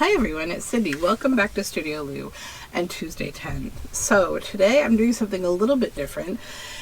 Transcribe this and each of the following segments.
Hi everyone, it's Cindy. Welcome back to Studioloo and Tuesday 10. So today I'm doing something a little bit different.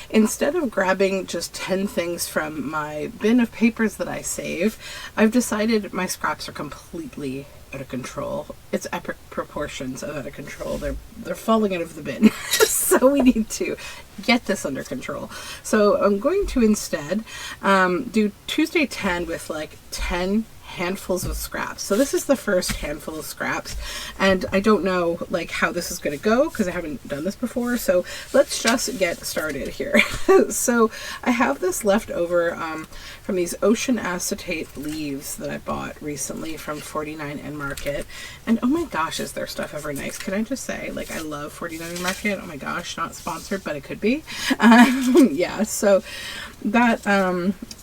Instead of grabbing just 10 things from my bin of papers that I save, I've decided my scraps are completely out of control. It's epic proportions of out of control. They're falling out of the bin. So we need to get this under control. So I'm going to instead do Tuesday 10 with like 10 handfuls of scraps. So this is the first handful of scraps, and I don't know like how this is going to go because I haven't done this before. So let's just get started here. So I have this left over from these ocean acetate leaves that I bought recently from 49 Market, and oh my gosh, is their stuff ever nice. Can I just say, like, I love 49 Market. Oh my gosh, not sponsored, but it could be. Yeah, so that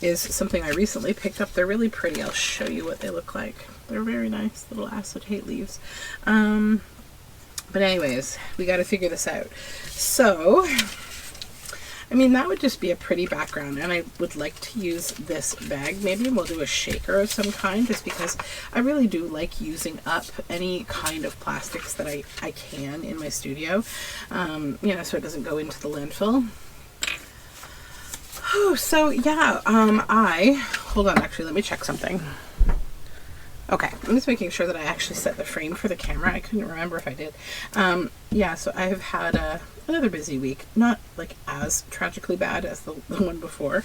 is something I recently picked up. They're really pretty. I'll show you what they look like. They're very nice little acetate leaves. But anyways, we got to figure this out. So, I mean, that would just be a pretty background, and I would like to use this bag. Maybe we'll do a shaker of some kind, just because I really do like using up any kind of plastics that I can in my studio, you know, so it doesn't go into the landfill. Oh, so yeah, hold on, actually, let me check something. Okay, I'm just making sure that I actually set the frame for the camera. I couldn't remember if I did. Yeah, so I've had another busy week. Not like as tragically bad as the one before,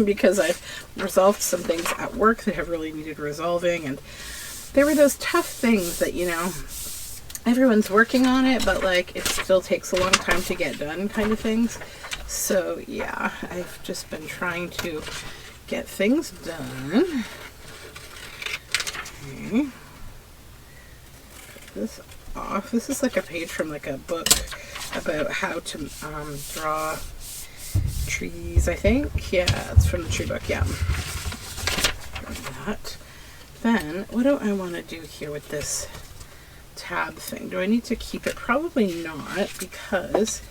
because I've resolved some things at work that have really needed resolving, and there were those tough things that, you know, everyone's working on it, but like it still takes a long time to get done kind of things. So yeah, I've just been trying to get things done. Okay. Put this off. This is like a page from like a book about how to draw trees, I think. Yeah, it's from the tree book, yeah. That. Then, what do I want to do here with this tab thing? Do I need to keep it? Probably not, because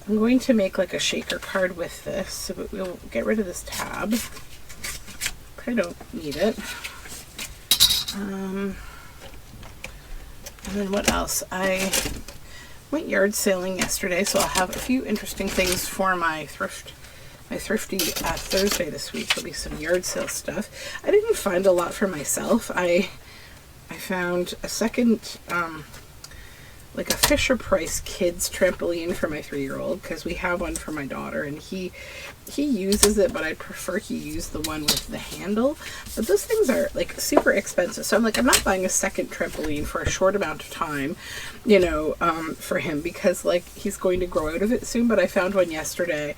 I'm going to make like a shaker card with this, so we'll get rid of this tab. I don't need it. And then what else? I went yard sailing yesterday, so I'll have a few interesting things for my thrifty Thursday this week. There'll be some yard sale stuff. I didn't find a lot for myself. I found a second like a Fisher Price kids trampoline for my 3-year-old, because we have one for my daughter, and he uses it, but I prefer he use the one with the handle. But those things are like super expensive, so I'm like, I'm not buying a second trampoline for a short amount of time, you know, for him, because like he's going to grow out of it soon. But I found one yesterday,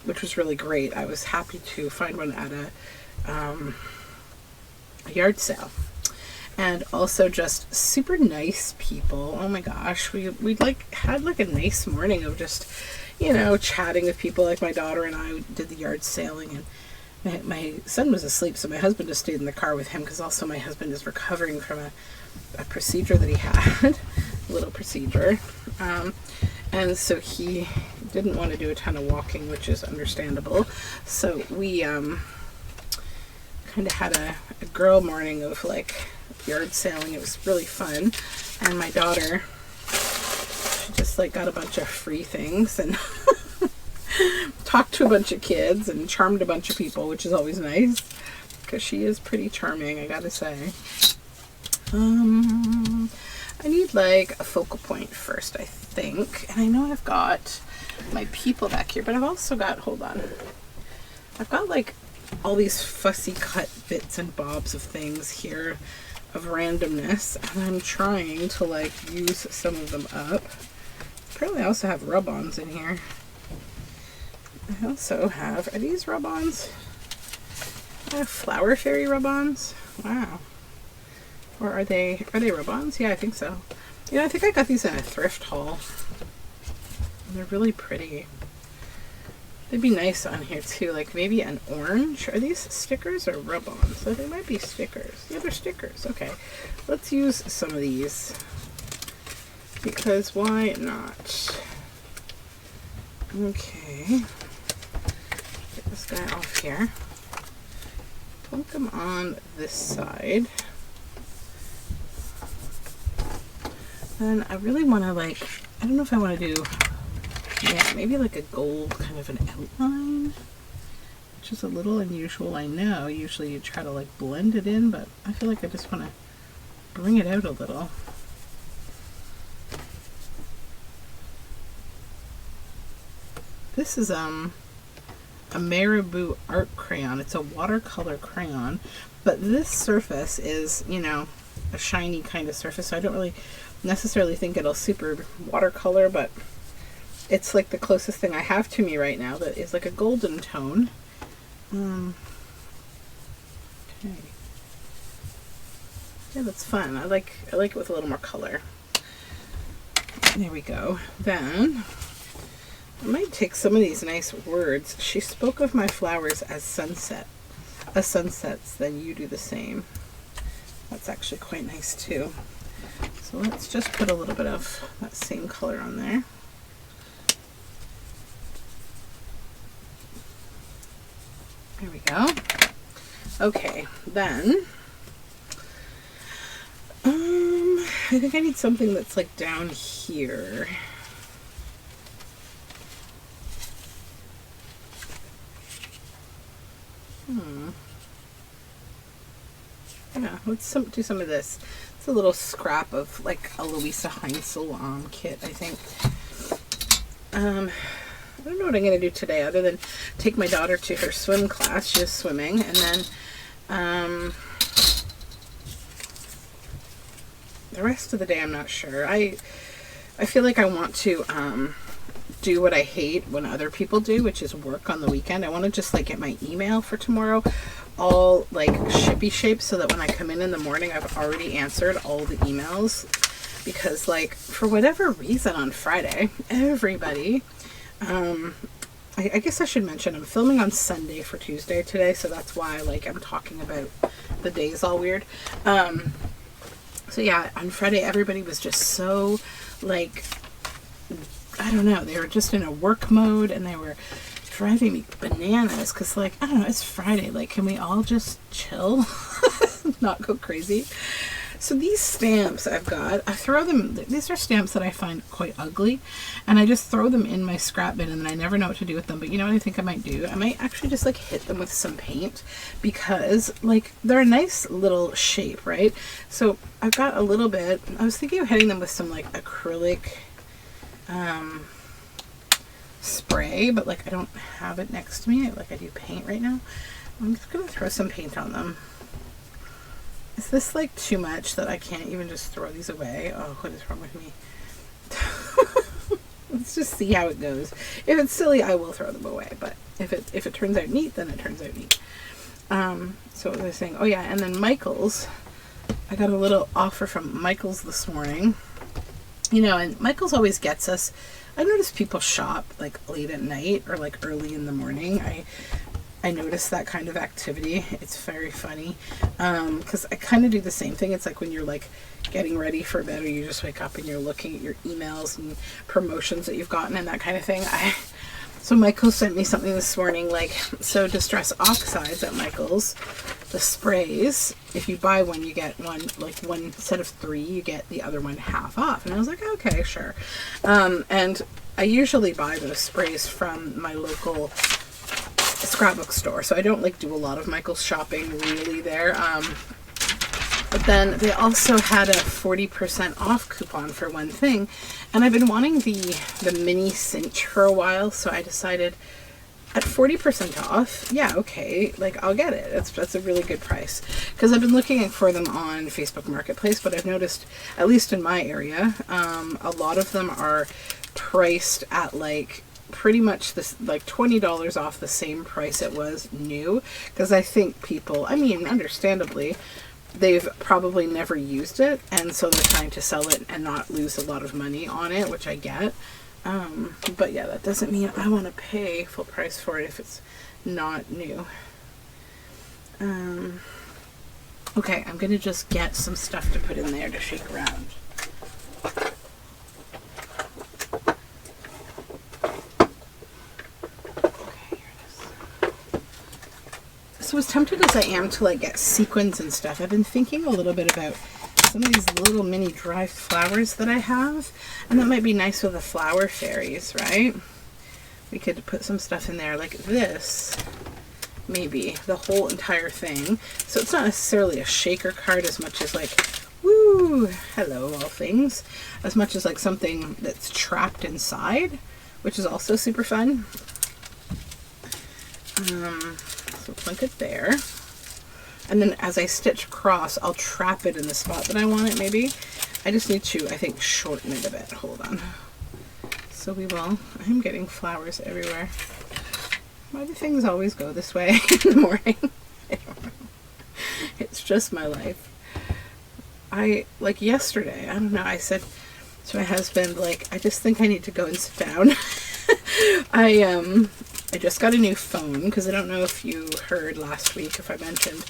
which was really great. I was happy to find one at a yard sale. And also just super nice people. Oh my gosh, we like had like a nice morning of just, you know, chatting with people. Like my daughter and I did the yard sailing, and my son was asleep, so my husband just stayed in the car with him, because also my husband is recovering from a procedure that he had, a little procedure, and so he didn't want to do a ton of walking, which is understandable. So we kind of had a girl morning of like yard sailing. It was really fun, and my daughter, she just like got a bunch of free things and talked to a bunch of kids and charmed a bunch of people, which is always nice, because she is pretty charming, I gotta say. I need like a focal point first, I think, and I know I've got my people back here, but I've also got, hold on, I've got like all these fussy cut bits and bobs of things here of randomness, and I'm trying to like use some of them up. Apparently I also have rub-ons in here. I also have, are these rub-ons? I have Flower Fairy rub-ons. Wow. Or are they rub-ons? Yeah, I think so. You know, I think I got these in a thrift haul. And they're really pretty. They'd be nice on here too, like maybe an orange. Are these stickers or rub-ons? So they might be stickers. Yeah, they're stickers. Okay, let's use some of these, because why not? Okay, get this guy off here. Plunk them on this side. Then I really want to like, I don't know if I want to do, yeah, maybe like a gold kind of an outline, which is a little unusual. I know usually you try to like blend it in, but I feel like I just want to bring it out a little. This is a Marabou art crayon. It's a watercolor crayon, but this surface is, you know, a shiny kind of surface, so I don't really necessarily think it'll super watercolor, but it's like the closest thing I have to me right now that is like a golden tone. Okay. Yeah, that's fun. I like it with a little more color. There we go. Then I might take some of these nice words. She spoke of my flowers as sunsets, then you do the same. That's actually quite nice too. So let's just put a little bit of that same color on there. There we go. Okay, then I think I need something that's like down here. Yeah, let's do some of this. It's a little scrap of like a Louisa Heinzel kit, I think. I don't know what I'm going to do today other than take my daughter to her swim class. She is swimming. And then the rest of the day I'm not sure. I feel like I want to do what I hate when other people do, which is work on the weekend. I want to just like get my email for tomorrow all like shippy shaped so that when I come in the morning I've already answered all the emails, because like for whatever reason on Friday everybody I guess I should mention I'm filming on Sunday for Tuesday today, so that's why like I'm talking about the days all weird. So yeah, on Friday everybody was just so like, I don't know, they were just in a work mode and they were driving me bananas because like, I don't know, it's Friday, like can we all just chill? Not go crazy. So these stamps I've got, I throw them, these are stamps that I find quite ugly, and I just throw them in my scrap bin and then I never know what to do with them. But you know what I think I might do? I might actually just like hit them with some paint, because like they're a nice little shape, right? So I've got a little bit, I was thinking of hitting them with some like acrylic spray, but like I don't have it next to me, like I do paint right now. I'm just gonna throw some paint on them. Is this like too much that I can't even just throw these away? Oh, what is wrong with me? Let's just see how it goes. If it's silly, I will throw them away, but if it turns out neat, then it turns out neat. So what was I saying? Oh yeah, and then Michael's, I got a little offer from Michael's this morning. You know, and Michael's always gets us, I notice people shop like late at night or like early in the morning. I notice that kind of activity. It's very funny, because I kind of do the same thing. It's like when you're like getting ready for bed, or you just wake up and you're looking at your emails and promotions that you've gotten and that kind of thing. So Michael sent me something this morning, like, so Distress Oxides at Michael's, the sprays, if you buy one, you get one, like one set of 3, you get the other one half off. And I was like, okay, sure. And I usually buy those sprays from my local scrapbook store, so I don't like do a lot of Michael's shopping really there. But then they also had a 40% off coupon for one thing, and I've been wanting the mini cinch for a while, so I decided at 40% off, yeah, okay, like I'll get it. That's a really good price, because I've been looking for them on Facebook Marketplace, but I've noticed, at least in my area, a lot of them are priced at like pretty much this, like $20 off the same price it was new, because I think people, I mean, understandably, they've probably never used it, and so they're trying to sell it and not lose a lot of money on it, which I get. But yeah, that doesn't mean I want to pay full price for it if it's not new. Okay, I'm gonna just get some stuff to put in there to shake around. So as tempted as I am to like get sequins and stuff, I've been thinking a little bit about some of these little mini dry flowers that I have, and that might be nice with the flower fairies, right? We could put some stuff in there like this, maybe the whole entire thing. So it's not necessarily a shaker card as much as like, woo, hello all things, as much as like something that's trapped inside, which is also super fun. So plunk it there. And then as I stitch across, I'll trap it in the spot that I want it maybe. I just need to, I think, shorten it a bit. Hold on. So we will, I'm getting flowers everywhere. Why do things always go this way in the morning? I don't know. It's just my life. Like yesterday, I don't know, I said to my husband, like, I just think I need to go and sit down. I just got a new phone, because I don't know if you heard last week, if I mentioned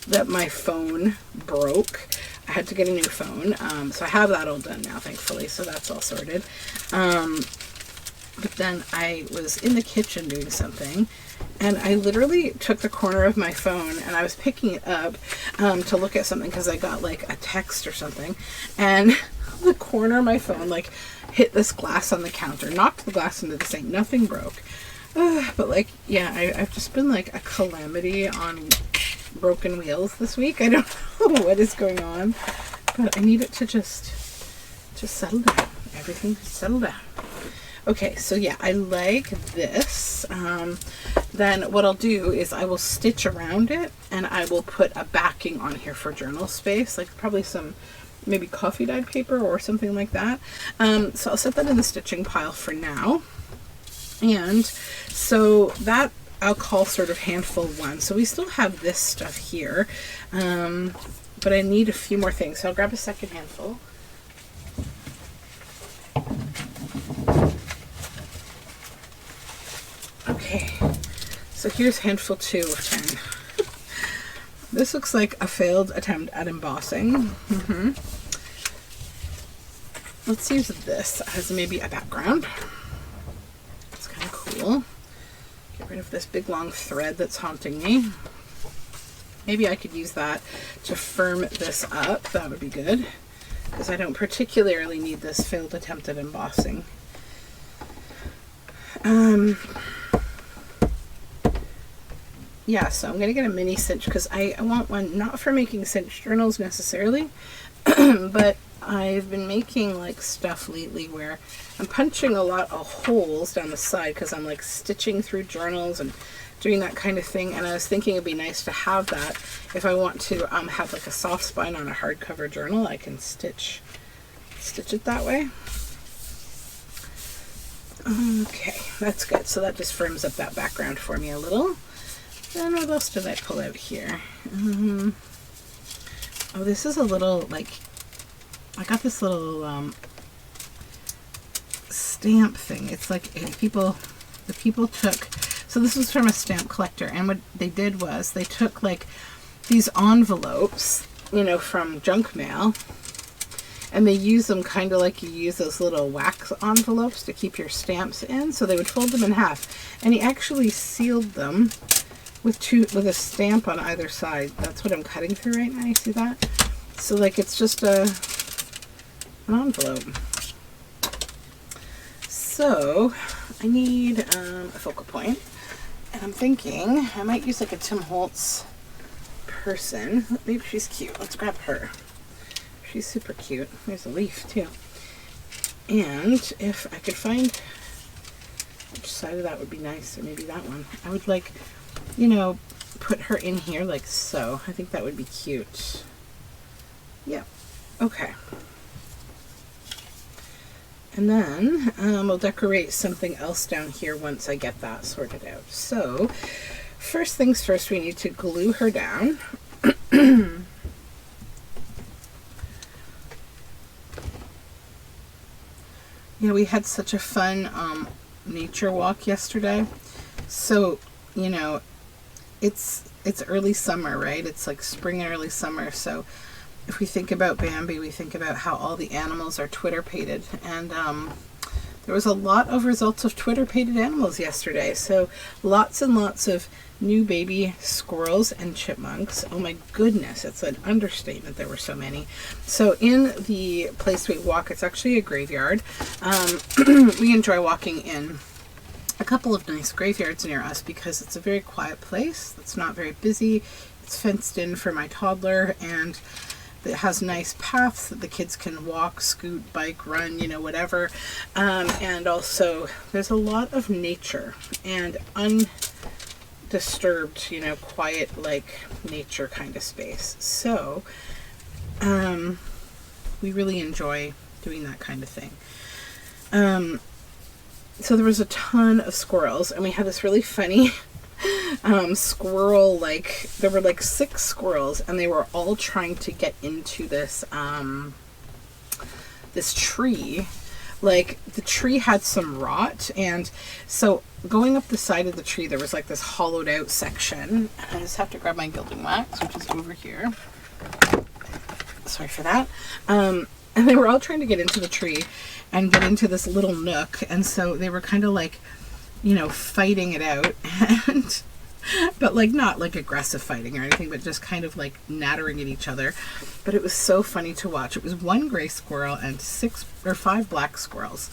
that my phone broke. I had to get a new phone. So I have that all done now, thankfully, so that's all sorted. But then I was in the kitchen doing something, and I literally took the corner of my phone and I was picking it up to look at something because I got like a text or something, and the corner of my phone like hit this glass on the counter, knocked the glass into the sink. Nothing broke. But like, yeah, I've just been like a calamity on broken wheels this week. I don't know what is going on, but I need it to just settle down. Everything to settle down. Okay, so yeah, I like this. Then what I'll do is I will stitch around it, and I will put a backing on here for journal space, like probably some maybe coffee dyed paper or something like that. So I'll set that in the stitching pile for now. And so that I'll call sort of handful one. So we still have this stuff here, but I need a few more things. So I'll grab a second handful. Okay, so here's handful 2 of 10. This looks like a failed attempt at embossing. Let's use this as maybe a background. It's kind of cool. Get rid of this big long thread that's haunting me. Maybe I could use that to firm this up. That would be good, because I don't particularly need this failed attempt at embossing. Yeah, so I'm going to get a mini cinch because I want one not for making cinch journals necessarily, but I've been making like stuff lately where I'm punching a lot of holes down the side because I'm like stitching through journals and doing that kind of thing, and I was thinking it'd be nice to have that if I want to have like a soft spine on a hardcover journal. I can stitch it that way. Okay, that's good. So that just firms up that background for me a little. Then what else did I pull out here? Oh, this is a little, like, I got this little stamp thing. It's like the people took, so this was from a stamp collector, and what they did was they took like these envelopes, you know, from junk mail, and they use them kind of like you use those little wax envelopes to keep your stamps in. So they would fold them in half, and he actually sealed them with a stamp on either side. That's what I'm cutting through right now. You see that? So like it's just an envelope. So I need a focal point, and I'm thinking I might use like a Tim Holtz person. Maybe she's cute. Let's grab her. She's super cute. There's a leaf too. And if I could find which side of that would be nice, or maybe that one. I would like, you know, put her in here like so. I think that would be cute. Yeah. Okay. And then we'll decorate something else down here once I get that sorted out. So first things first, we need to glue her down. Yeah, we had such a fun nature walk yesterday. So, you know, it's early summer, right? It's like spring and early summer. So if we think about Bambi, we think about how all the animals are Twitter-pated. And there was a lot of results of Twitter painted animals yesterday. So lots and lots of new baby squirrels and chipmunks. Oh my goodness, it's an understatement. There were so many. So in the place we walk, it's actually a graveyard. We enjoy walking in a couple of nice graveyards near us because it's a very quiet place. It's not very busy. It's fenced in for my toddler, and it has nice paths that the kids can walk, scoot, bike, run, you know, whatever. And also there's a lot of nature and undisturbed, you know, quiet, like nature kind of space. So we really enjoy doing that kind of thing. So there was a ton of squirrels, and we had this really funny squirrel, like there were like 6 squirrels, and they were all trying to get into this this tree. Like the tree had some rot, and so going up the side of the tree there was like this hollowed out section. I just have to grab my gilding wax, which is over here. Sorry for that. And they were all trying to get into the tree and get into this little nook, and so they were kind of like, you know, fighting it out, and but like not like aggressive fighting or anything, but just kind of like nattering at each other. But it was so funny to watch. It was 1 gray squirrel and 6 or 5 black squirrels,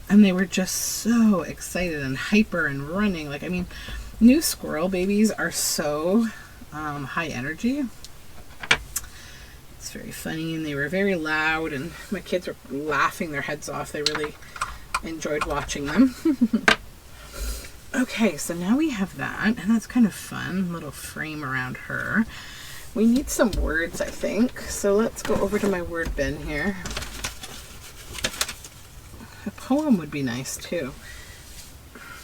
and they were just so excited and hyper and running. Like, I mean, new squirrel babies are so high energy. It's very funny, and they were very loud, and my kids were laughing their heads off. They really enjoyed watching them. Okay, so now we have that, and that's kind of fun. Little frame around her. We need some words, I think. So let's go over to my word bin here. A poem would be nice too.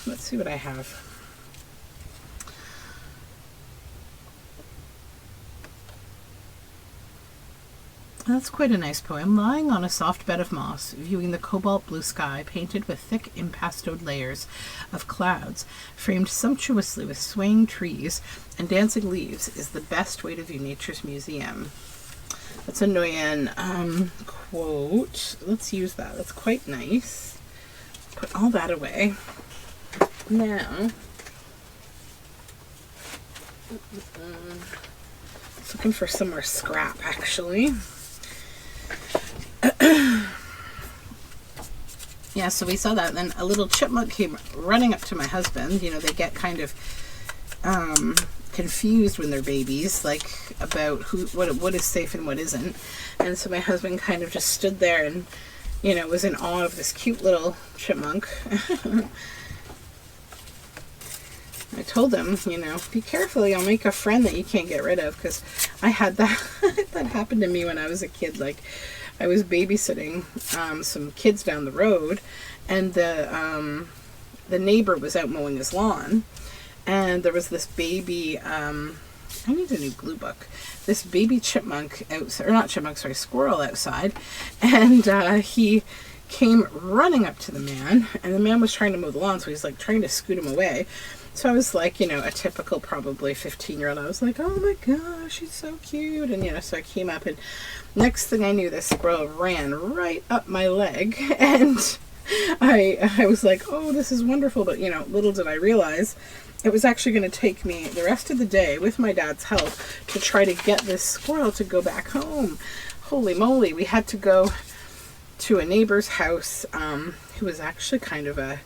Let's see what I have. That's quite a nice poem. Lying on a soft bed of moss, viewing the cobalt blue sky painted with thick impastoed layers of clouds, framed sumptuously with swaying trees and dancing leaves, is the best way to view nature's museum. That's a Nguyen quote. Let's use that. That's quite nice. Put all that away. Now, looking for some more scrap, actually. Yeah, so we saw that, and then a little chipmunk came running up to my husband. You know, they get kind of confused when they're babies, like about what is safe and what isn't. And so my husband kind of just stood there and, you know, was in awe of this cute little chipmunk. I told him, you know, be careful, you'll make a friend that you can't get rid of, because I had that that happened to me when I was a kid. Like, I was babysitting some kids down the road, and the neighbor was out mowing his lawn, and there was this baby, I need a new glue book, this baby chipmunk outside, or not chipmunk, sorry, squirrel outside, and he came running up to the man, and the man was trying to mow the lawn, so he's like trying to scoot him away. So I was like, you know, a typical probably 15-year-old. I was like, oh my gosh, he's so cute. And, you know, so I came up, and next thing I knew, this squirrel ran right up my leg. And I was like, oh, this is wonderful. But, you know, little did I realize it was actually going to take me the rest of the day, with my dad's help, to try to get this squirrel to go back home. Holy moly. We had to go to a neighbor's house who was actually kind of a,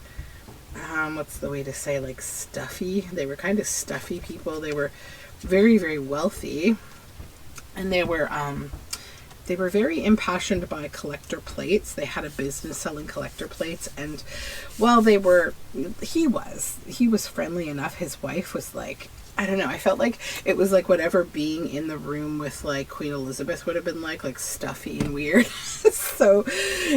what's the way to say, like stuffy. They were kind of stuffy people. They were very, very wealthy, and they were very impassioned by collector plates. They had a business selling collector plates, and while he was friendly enough, his wife was like, I don't know, I felt like it was like whatever being in the room with like Queen Elizabeth would have been like stuffy and weird. So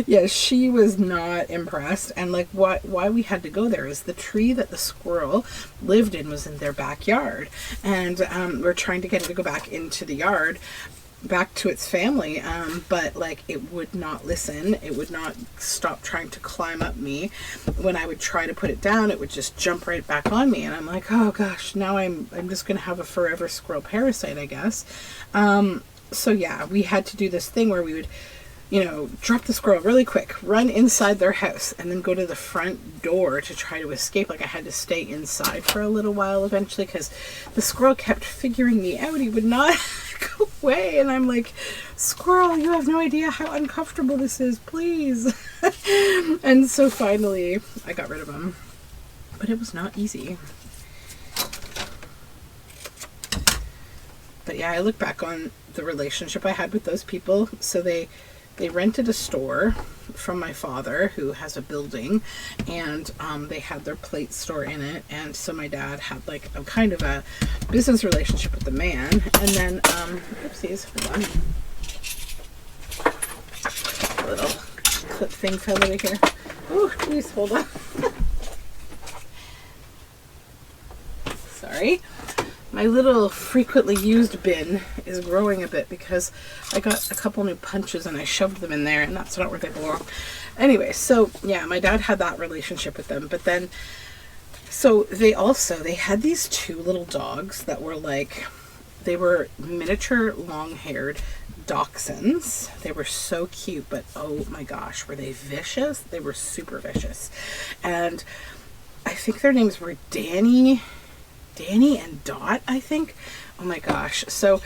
yeah, she was not impressed. And like why we had to go there is the tree that the squirrel lived in was in their backyard, and we're trying to get it to go back into the yard, back to its family, but like it would not listen. It would not stop trying to climb up me. When I would try to put it down, it would just jump right back on me, and I'm like, oh gosh, now I'm just gonna have a forever squirrel parasite, I guess. So yeah, we had to do this thing where we would drop the squirrel really quick, run inside their house, and then go to the front door to try to escape. Like, I had to stay inside for a little while eventually because the squirrel kept figuring me out. He would not go away. And I'm like, squirrel, you have no idea how uncomfortable this is, please. And so finally I got rid of him. But it was not easy. But yeah, I look back on the relationship I had with those people. So they rented a store from my father, who has a building, and they had their plate store in it. And so my dad had like a kind of a business relationship with the man. And then, oopsies, hold on. A little clip thing fell over here. Oh, please hold on. Sorry. My little frequently used bin is growing a bit because I got a couple new punches and I shoved them in there, and that's not where they belong. Anyway, so yeah, my dad had that relationship with them. But then, so they had these two little dogs that were like, they were miniature long-haired dachshunds. They were so cute, but oh my gosh, were they vicious? They were super vicious. And I think their names were Danny and Dot, I think. Oh my gosh. So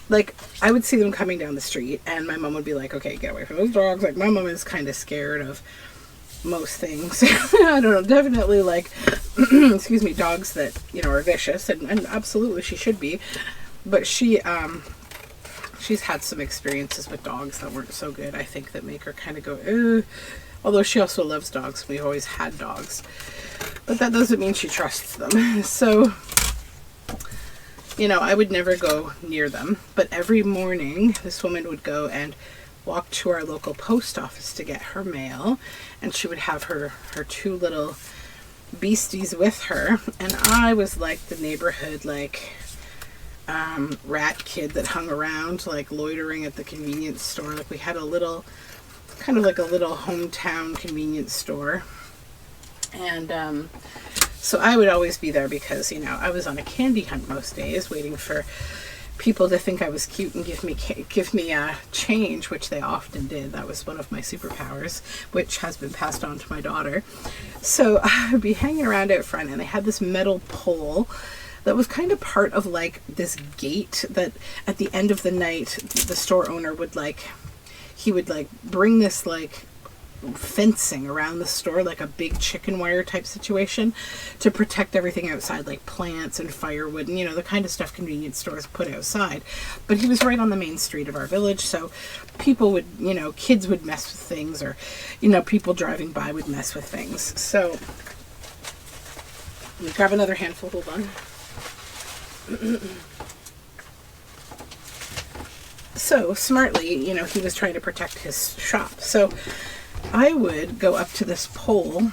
like, I would see them coming down the street and my mom would be like, okay, get away from those dogs. Like, my mom is kind of scared of most things. I don't know, definitely like excuse me, dogs that, are vicious, and absolutely she should be. But she's had some experiences with dogs that weren't so good, I think, that make her kind of go, ugh. Although she also loves dogs. We've always had dogs. But that doesn't mean she trusts them. So, I would never go near them. But every morning, this woman would go and walk to our local post office to get her mail. And she would have her two little beasties with her. And I was like the neighborhood, like, rat kid that hung around, like, loitering at the convenience store. Like, we had a little, kind of like a little hometown convenience store. And so I would always be there because, I was on a candy hunt most days, waiting for people to think I was cute and give me change, which they often did. That was one of my superpowers, which has been passed on to my daughter. So I would be hanging around out front, and they had this metal pole that was kind of part of like this gate that at the end of the night, the store owner would bring this like fencing around the store, like a big chicken wire type situation, to protect everything outside, like plants and firewood and the kind of stuff convenience stores put outside. But he was right on the main street of our village, so people would, kids would mess with things, or people driving by would mess with things. So let me grab another handful. Hold on. So smartly, he was trying to protect his shop. So I would go up to this pole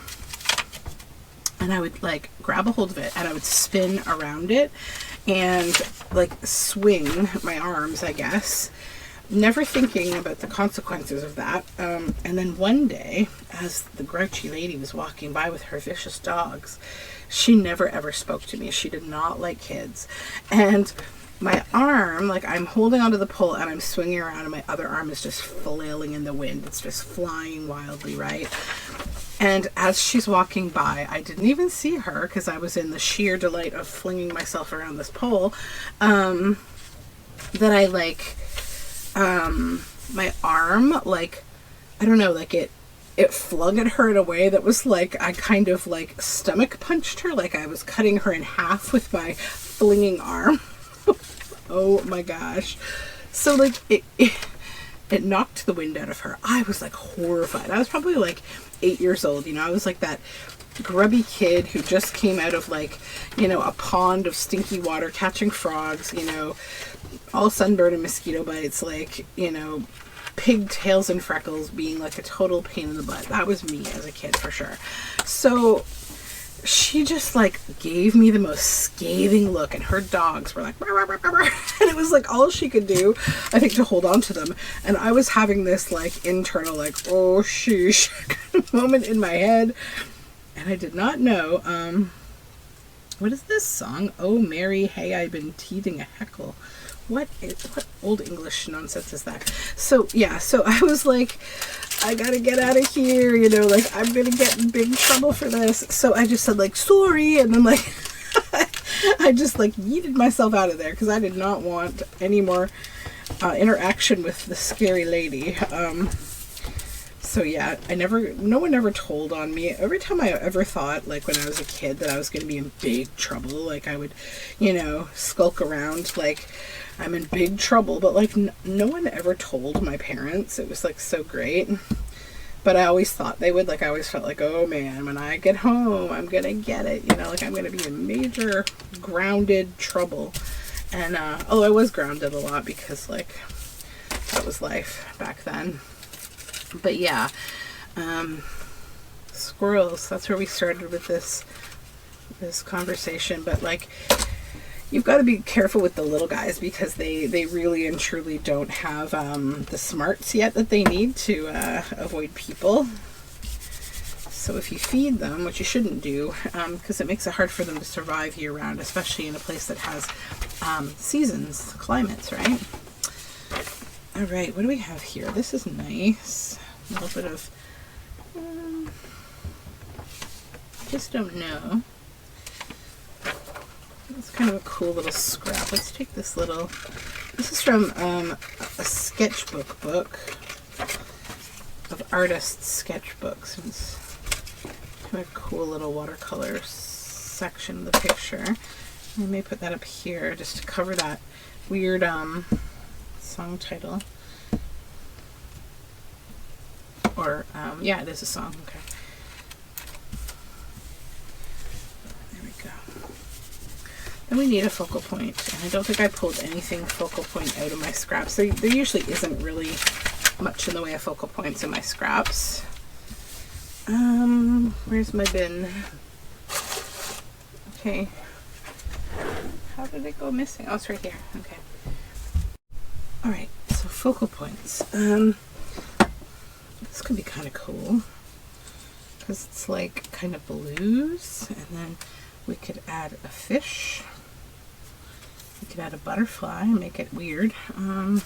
and I would like grab a hold of it and I would spin around it and like swing my arms, I guess, never thinking about the consequences of that. And then one day, as the grouchy lady was walking by with her vicious dogs, she never ever spoke to me. She did not like kids. And my arm, like, I'm holding onto the pole and I'm swinging around, and my other arm is just flailing in the wind. It's just flying wildly, right? And as she's walking by, I didn't even see her because I was in the sheer delight of flinging myself around this pole, that I like, my arm, like, I don't know, like it flung at her in a way that was like, I kind of like stomach punched her, like I was cutting her in half with my flinging arm. Oh my gosh. So like it knocked the wind out of her. I was like horrified. I was probably like 8 years old, I was like that grubby kid who just came out of like, a pond of stinky water catching frogs, all sunburned and mosquito bites, like, pigtails and freckles, being like a total pain in the butt. That was me as a kid for sure. So she just like gave me the most scathing look, and her dogs were like, rah, rah, rah, rah, rah. And it was like all she could do, I think, to hold on to them. And I was having this like internal like, oh sheesh kind of moment in my head, and I did not know what is this song? Oh Mary, hey, I've been teething a heckle. what old English nonsense is that? So yeah, so I was like, I gotta get out of here, you know, like I'm gonna get in big trouble for this. So I just said like, sorry, and then like I just like yeeted myself out of there because I did not want any more interaction with the scary lady. So yeah, no one ever told on me. Every time I ever thought, like when I was a kid, that I was going to be in big trouble, like I would, you know, skulk around like I'm in big trouble, but like no one ever told my parents. It was like so great. But I always thought they would. Like I always felt like, oh man, when I get home, I'm going to get it. You know, like I'm going to be in major grounded trouble. And although I was grounded a lot because like that was life back then. But yeah, squirrels, that's where we started with this conversation. But like, you've got to be careful with the little guys because they really and truly don't have the smarts yet that they need to avoid people. So if you feed them, which you shouldn't do, because it makes it hard for them to survive year round, especially in a place that has seasons, climates, right? All right, what do we have here? This is nice. A little bit of, I just don't know. It's kind of a cool little scrap. Let's take this little, this is from a sketchbook book of artists' sketchbooks. And it's kind of a cool little watercolor section of the picture. I may put that up here just to cover that weird song title. Or, yeah, it is a song. Okay. There we go. Then we need a focal point. And I don't think I pulled anything focal point out of my scraps. There usually isn't really much in the way of focal points in my scraps. Where's my bin? Okay. How did it go missing? Oh, it's right here. Okay. All right. So focal points. This could be kind of cool because it's like kind of blues, and then we could add a fish. We could add a butterfly and make it weird. What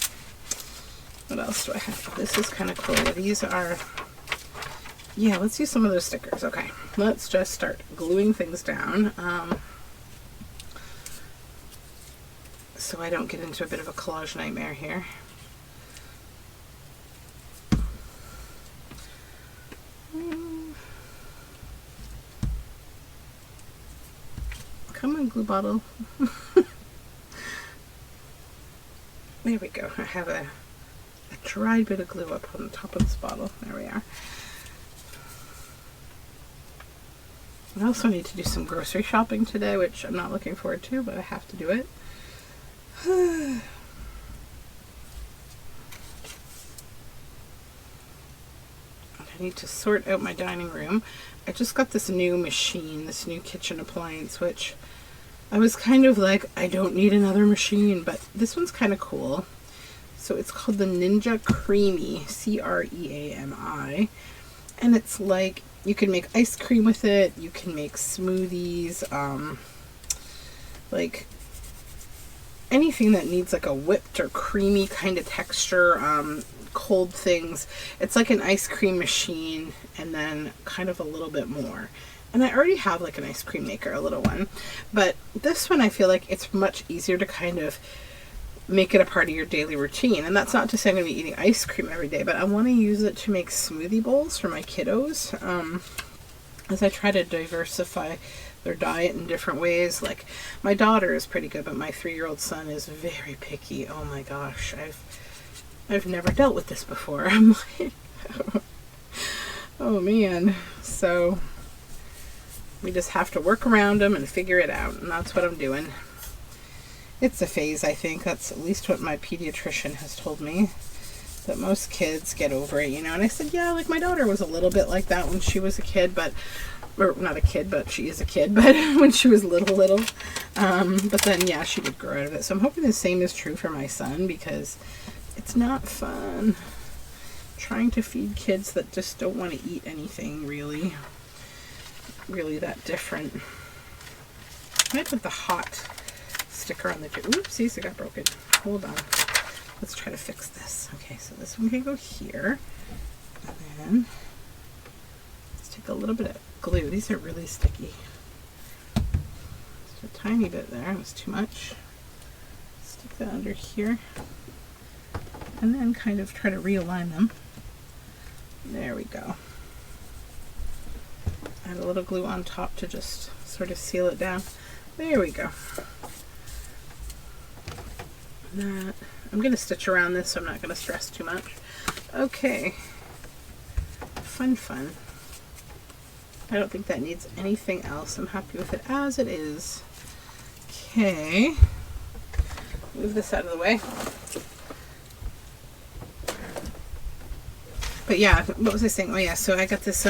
else do I have? This is kind of cool. These are, yeah, let's use some of those stickers. Okay, let's just start gluing things down so I don't get into a bit of a collage nightmare here. Come on, glue bottle. There we go. I have a dried bit of glue up on the top of this bottle. There we are. I also need to do some grocery shopping today, which I'm not looking forward to, but I have to do it. I need to sort out my dining room. I just got this new machine, this new kitchen appliance, which I was kind of like, I don't need another machine, but this one's kind of cool. So it's called the Ninja Creamy, Creami. And it's like, you can make ice cream with it, you can make smoothies, like anything that needs like a whipped or creamy kind of texture, cold things. It's like an ice cream machine and then kind of a little bit more. And I already have like an ice cream maker, a little one, but this one I feel like it's much easier to kind of make it a part of your daily routine. And that's not to say I'm going to be eating ice cream every day, but I want to use it to make smoothie bowls for my kiddos, as I try to diversify their diet in different ways. Like my daughter is pretty good, but my 3-year-old son is very picky. Oh my gosh, I've never dealt with this before. I'm like, oh man. So we just have to work around them and figure it out, and that's what I'm doing. It's a phase, I think. That's at least what my pediatrician has told me, that most kids get over it, you know. And I said, yeah, like my daughter was a little bit like that when she was a kid, but, or not a kid, but she is a kid, but when she was little. But then, yeah, she did grow out of it. So I'm hoping the same is true for my son, because it's not fun trying to feed kids that just don't want to eat anything really that different. I might put the hot sticker on the two. Oopsies, it got broken. Hold on. Let's try to fix this. Okay, so this one can go here. And then let's take a little bit of glue. These are really sticky. Just a tiny bit there. It was too much. Stick that under here. And then kind of try to realign them. There we go. Add a little glue on top to just sort of seal it down. There we go. That, I'm going to stitch around this, so I'm not going to stress too much. Okay. Fun, fun. I don't think that needs anything else. I'm happy with it as it is. Okay. Move this out of the way. But yeah, what was I saying? Oh yeah, so I got this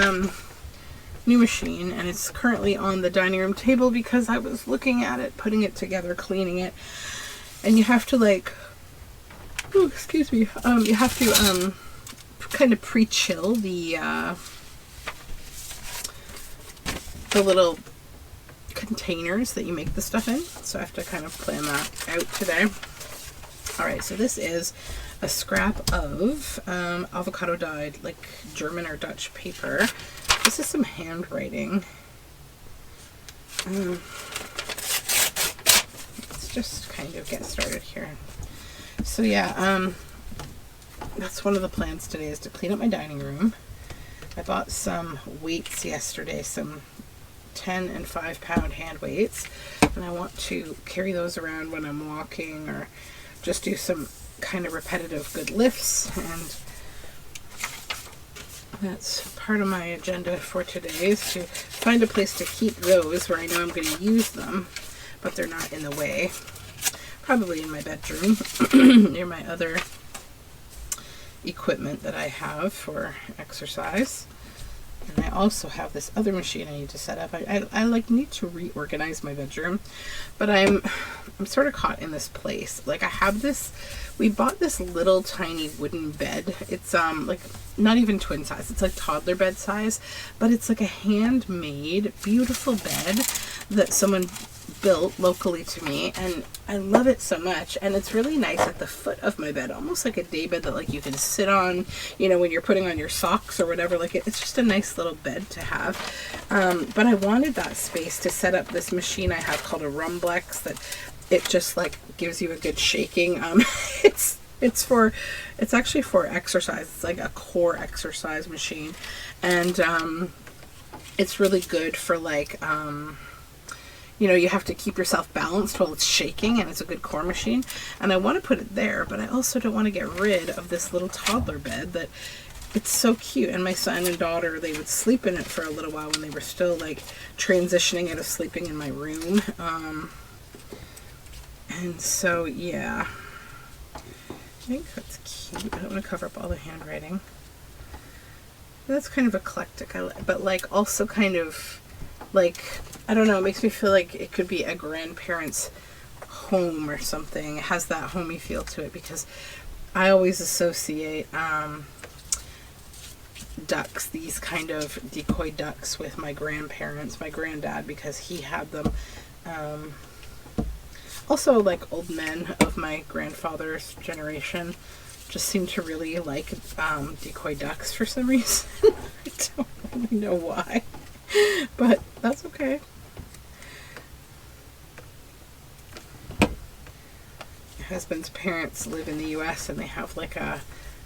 new machine, and it's currently on the dining room table because I was looking at it, putting it together, cleaning it. And you have to like, oh, excuse me, you have to kind of pre-chill the little containers that you make the stuff in. So I have to kind of plan that out today. All right, so this is a scrap of avocado dyed, like German or Dutch paper. This is some handwriting. Let's just kind of get started here. So yeah, that's one of the plans today, is to clean up my dining room. I bought some weights yesterday, some 10 and 5 pound hand weights, and I want to carry those around when I'm walking, or just do some kind of repetitive good lifts, and that's part of my agenda for today, is to find a place to keep those where I know I'm going to use them, but they're not in the way. Probably in my bedroom, near my other equipment that I have for exercise. And I also have this other machine I need to set up. I like need to reorganize my bedroom, but I'm sort of caught in this place. Like I have this, we bought this little tiny wooden bed. It's like not even twin size. It's like toddler bed size, but it's like a handmade, beautiful bed that someone built locally to me, and I love it so much. And it's really nice at the foot of my bed, almost like a day bed that like you can sit on, you know, when you're putting on your socks or whatever. Like it's just a nice little bed to have. But I wanted that space to set up this machine I have called a Rumblex, that it just like gives you a good shaking. It's actually for exercise. It's like a core exercise machine, and it's really good for like you know, you have to keep yourself balanced while it's shaking, and it's a good core machine. And I want to put it there, but I also don't want to get rid of this little toddler bed that it's so cute. And my son and daughter, they would sleep in it for a little while when they were still like transitioning out of sleeping in my room. And so, yeah, I think that's cute. I don't want to cover up all the handwriting. That's kind of eclectic, but like also kind of like, I don't know, it makes me feel like it could be a grandparent's home or something. It has that homey feel to it, because I always associate ducks, these kind of decoy ducks, with my grandparents, my granddad, because he had them. Also, like old men of my grandfather's generation just seem to really like decoy ducks for some reason. I don't really know why, but that's okay. My husband's parents live in the US, and they have like a,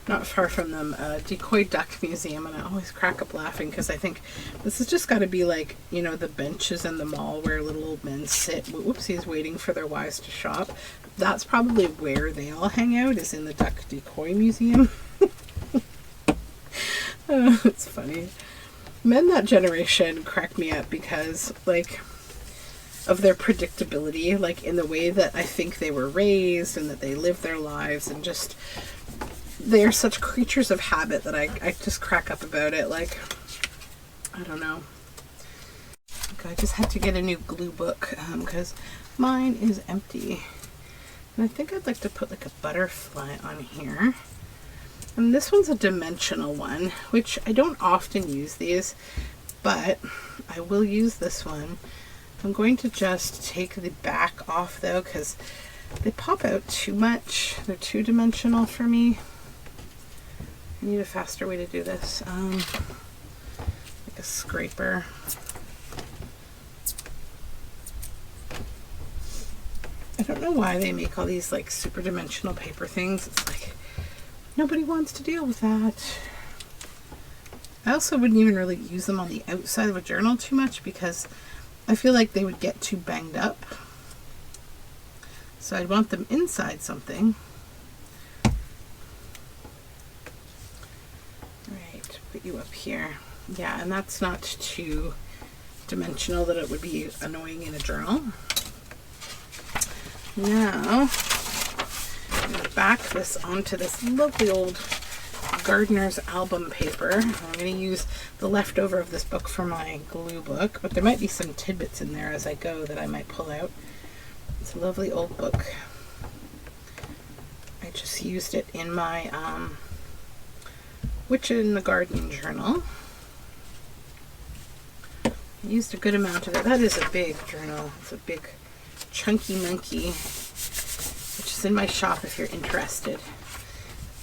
not far from them, a decoy duck museum, and I always crack up laughing because I think this has just got to be like, you know, the benches in the mall where little old men sit, whoopsies, waiting for their wives to shop. That's probably where they all hang out, is in the duck decoy museum. It's funny. Men that generation crack me up because, like, of their predictability, like in the way that I think they were raised and that they live their lives, and just they're such creatures of habit that I just crack up about it. Like, I don't know. Okay, I just had to get a new glue book because mine is empty. And I think I'd like to put like a butterfly on here. And this one's a dimensional one, which I don't often use these, but I will use this one. I'm going to just take the back off though, because they pop out too much. They're two-dimensional for me. I need a faster way to do this. Like a scraper. I don't know why they make all these like super dimensional paper things. It's like nobody wants to deal with that. I also wouldn't even really use them on the outside of a journal too much because I feel like they would get too banged up. So I'd want them inside something. Right, put you up here. Yeah, and that's not too dimensional that it would be annoying in a journal. Now, I'm going to back this onto this lovely old Gardener's album paper. I'm going to use the leftover of this book for my glue book, but there might be some tidbits in there as I go that I might pull out. It's a lovely old book. I just used it in my Witch in the Garden journal. I used a good amount of it. That is a big journal. It's a big chunky monkey, which is in my shop if you're interested.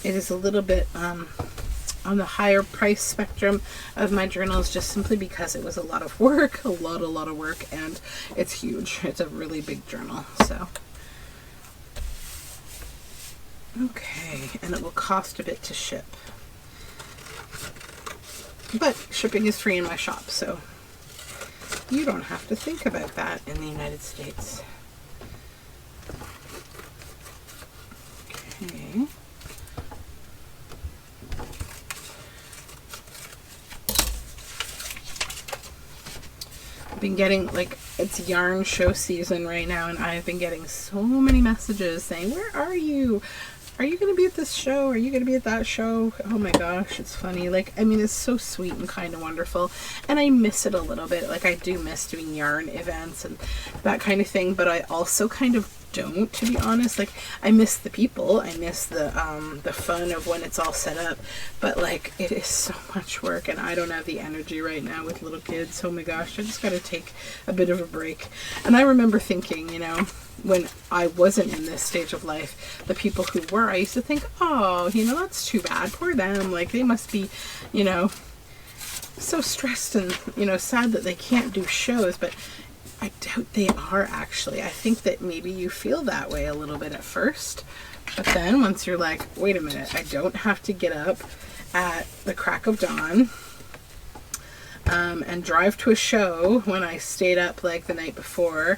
It is a little bit on the higher price spectrum of my journals just simply because it was a lot of work, a lot of work, and it's huge. It's a really big journal, so. Okay, and it will cost a bit to ship. But shipping is free in my shop, so you don't have to think about that in the United States. Okay. Been getting, like, it's yarn show season right now, and I've been getting so many messages saying, where are you? Are you going to be at this show? Are you going to be at that show? Oh my gosh, it's funny. Like, I mean, it's so sweet and kind of wonderful, and I miss it a little bit. Like, I do miss doing yarn events and that kind of thing, but I also kind of don't, to be honest. Like, I miss the people, I miss the fun of when it's all set up, but like, it is so much work, and I don't have the energy right now with little kids. Oh my gosh, I just got to take a bit of a break. And I remember thinking, you know, when I wasn't in this stage of life, the people who were, I used to think, oh, you know, that's too bad, poor them, like, they must be, you know, so stressed and, you know, sad that they can't do shows. But I doubt they are, actually. I think that maybe you feel that way a little bit at first, but then once you're like, wait a minute, I don't have to get up at the crack of dawn and drive to a show when I stayed up like the night before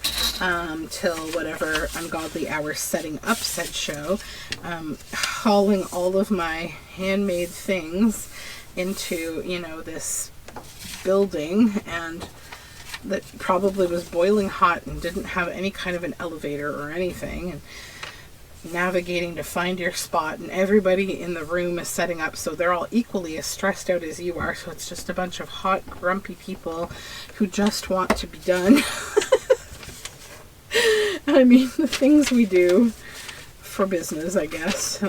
till whatever ungodly hours setting up said show, hauling all of my handmade things into, you know, this building, and that probably was boiling hot and didn't have any kind of an elevator or anything, and navigating to find your spot, and everybody in the room is setting up, so they're all equally as stressed out as you are, so it's just a bunch of hot, grumpy people who just want to be done. I mean, the things we do for business, I guess.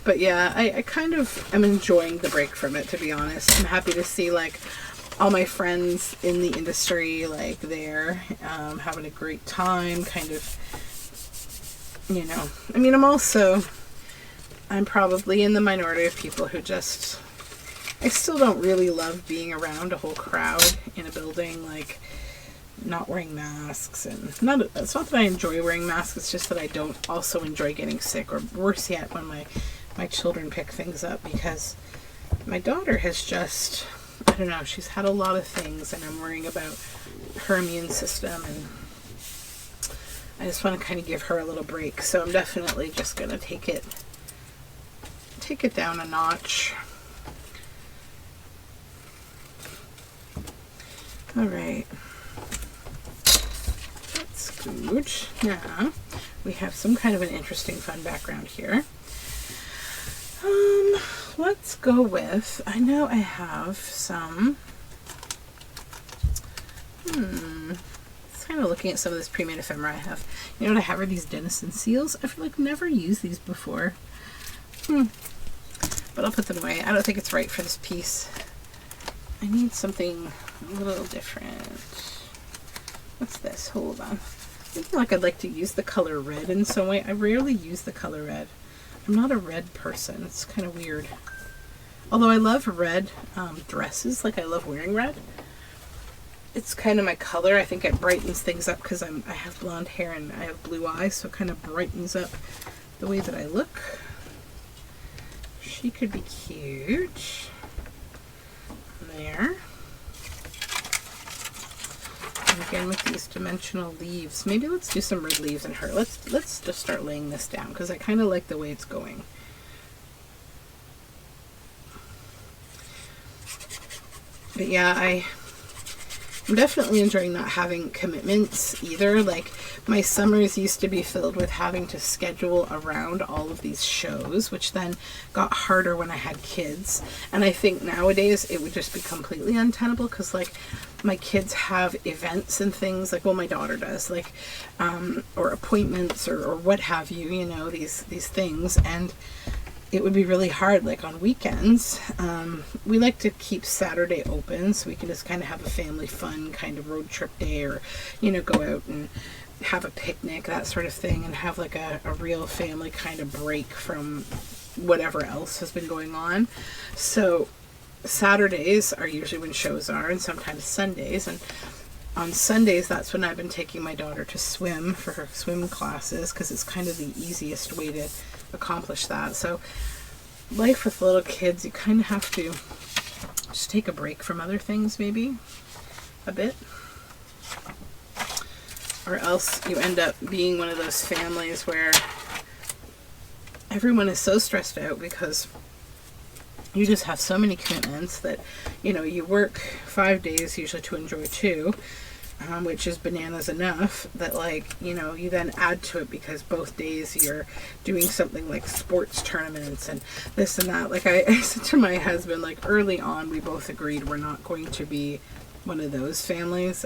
But yeah, I kind of am enjoying the break from it, to be honest. I'm happy to see, like, all my friends in the industry, like, they're having a great time, kind of, you know. I mean, I'm probably in the minority of people who just, I still don't really love being around a whole crowd in a building, like, not wearing masks. And it's not that I enjoy wearing masks, it's just that I don't also enjoy getting sick, or worse yet, when my children pick things up, because my daughter has just, I don't know, she's had a lot of things, and I'm worrying about her immune system, and I just want to kind of give her a little break. So I'm definitely just going to take it down a notch. All right. That's good. Now, we have some kind of an interesting fun background here. Let's go with, I know I have some, it's kind of looking at some of this pre-made ephemera I have. You know what I have are these Denison seals. I've like never used these before. But I'll put them away. I don't think it's right for this piece. I need something a little different. What's this? Hold on. I feel like I'd like to use the color red in some way. I rarely use the color red. I'm not a red person. It's kind of weird. Although I love red dresses. Like, I love wearing red. It's kind of my color. I think it brightens things up because I have blonde hair and I have blue eyes, so it kind of brightens up the way that I look. She could be cute. There. And again with these dimensional leaves. Maybe let's do some red leaves in her. Let's just start laying this down because I kind of like the way it's going. But yeah, I'm definitely enjoying not having commitments either. Like, my summers used to be filled with having to schedule around all of these shows, which then got harder when I had kids. And I think nowadays it would just be completely untenable because, like, my kids have events and things, like, well, my daughter does, like, or appointments or what have you, you know, these things. And it would be really hard, like on weekends. We like to keep Saturday open so we can just kind of have a family fun kind of road trip day, or, you know, go out and have a picnic, that sort of thing, and have like a real family kind of break from whatever else has been going on. So Saturdays are usually when shows are, and sometimes Sundays. And on Sundays, that's when I've been taking my daughter to swim for her swim classes, because it's kind of the easiest way to accomplish that. So life with little kids, you kind of have to just take a break from other things, maybe a bit, or else you end up being one of those families where everyone is so stressed out because you just have so many commitments that, you know, you work 5 days usually to enjoy 2, which is bananas enough, that, like, you know, you then add to it because both days you're doing something like sports tournaments and this and that. Like, I said to my husband, like, early on we both agreed we're not going to be one of those families.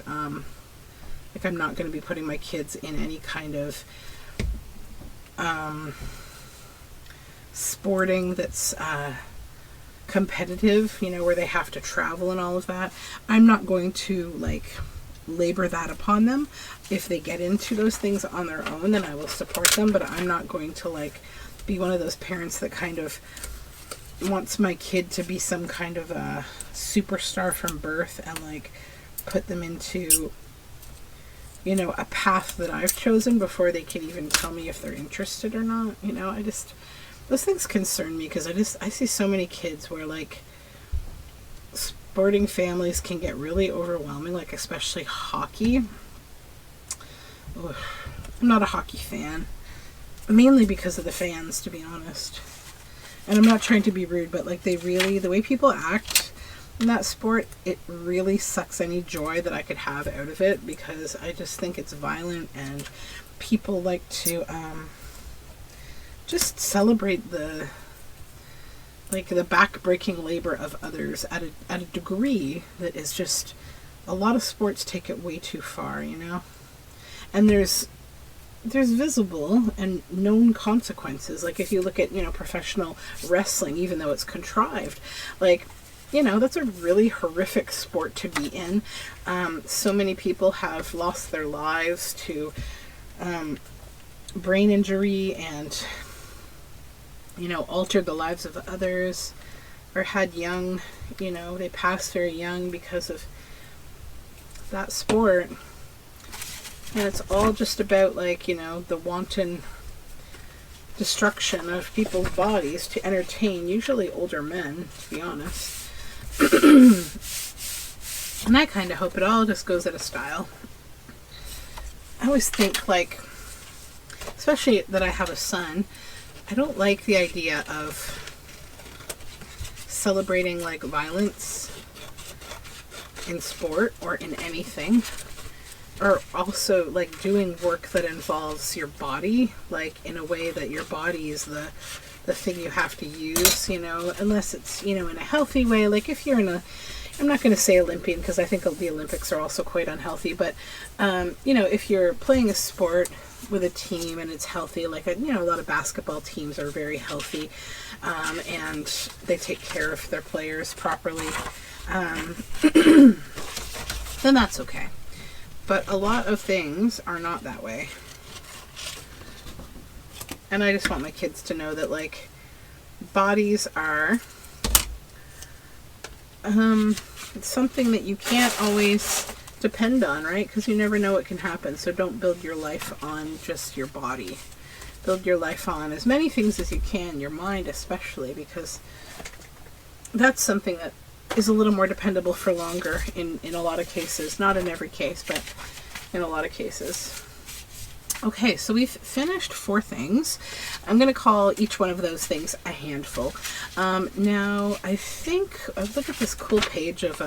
Like, I'm not going to be putting my kids in any kind of sporting that's competitive, you know, where they have to travel and all of that. I'm not going to, like, labor that upon them. If they get into those things on their own, then I will support them, but I'm not going to, like, be one of those parents that kind of wants my kid to be some kind of a superstar from birth and, like, put them into, you know, a path that I've chosen before they can even tell me if they're interested or not. You know, those things concern me because I see so many kids where, like, sporting families can get really overwhelming, like especially hockey. Ugh. I'm not a hockey fan, mainly because of the fans, to be honest. And I'm not trying to be rude, but, like, the way people act in that sport, it really sucks any joy that I could have out of it, because I just think it's violent and people like to just celebrate the back-breaking labor of others at a degree that is just, a lot of sports take it way too far, you know? And there's visible and known consequences. Like, if you look at, you know, professional wrestling, even though it's contrived, like, you know, that's a really horrific sport to be in. So many people have lost their lives to brain injury and, you know, altered the lives of others, or had young, you know, they passed very young because of that sport. And it's all just about, like, you know, the wanton destruction of people's bodies to entertain, usually older men, to be honest. And I kind of hope it all just goes out of style. I always think, like, especially that I have a son, I don't like the idea of celebrating, like, violence in sport or in anything, or also, like, doing work that involves your body, like, in a way that your body is the thing you have to use, you know, unless it's, you know, in a healthy way. Like, if you're in a, I'm not going to say Olympian because I think the Olympics are also quite unhealthy, but, you know, if you're playing a sport with a team and it's healthy, like, you know, a lot of basketball teams are very healthy, and they take care of their players properly, then that's okay. But a lot of things are not that way. And I just want my kids to know that, like, bodies are something that you can't always depend on, right? Because you never know what can happen. So don't build your life on just your body. Build your life on as many things as you can, your mind especially, because that's something that is a little more dependable for longer in a lot of cases. Not in every case, but in a lot of cases. Okay, so we've finished 4 things. I'm going to call each one of those things a handful. Now, I think, I've looked at this cool page of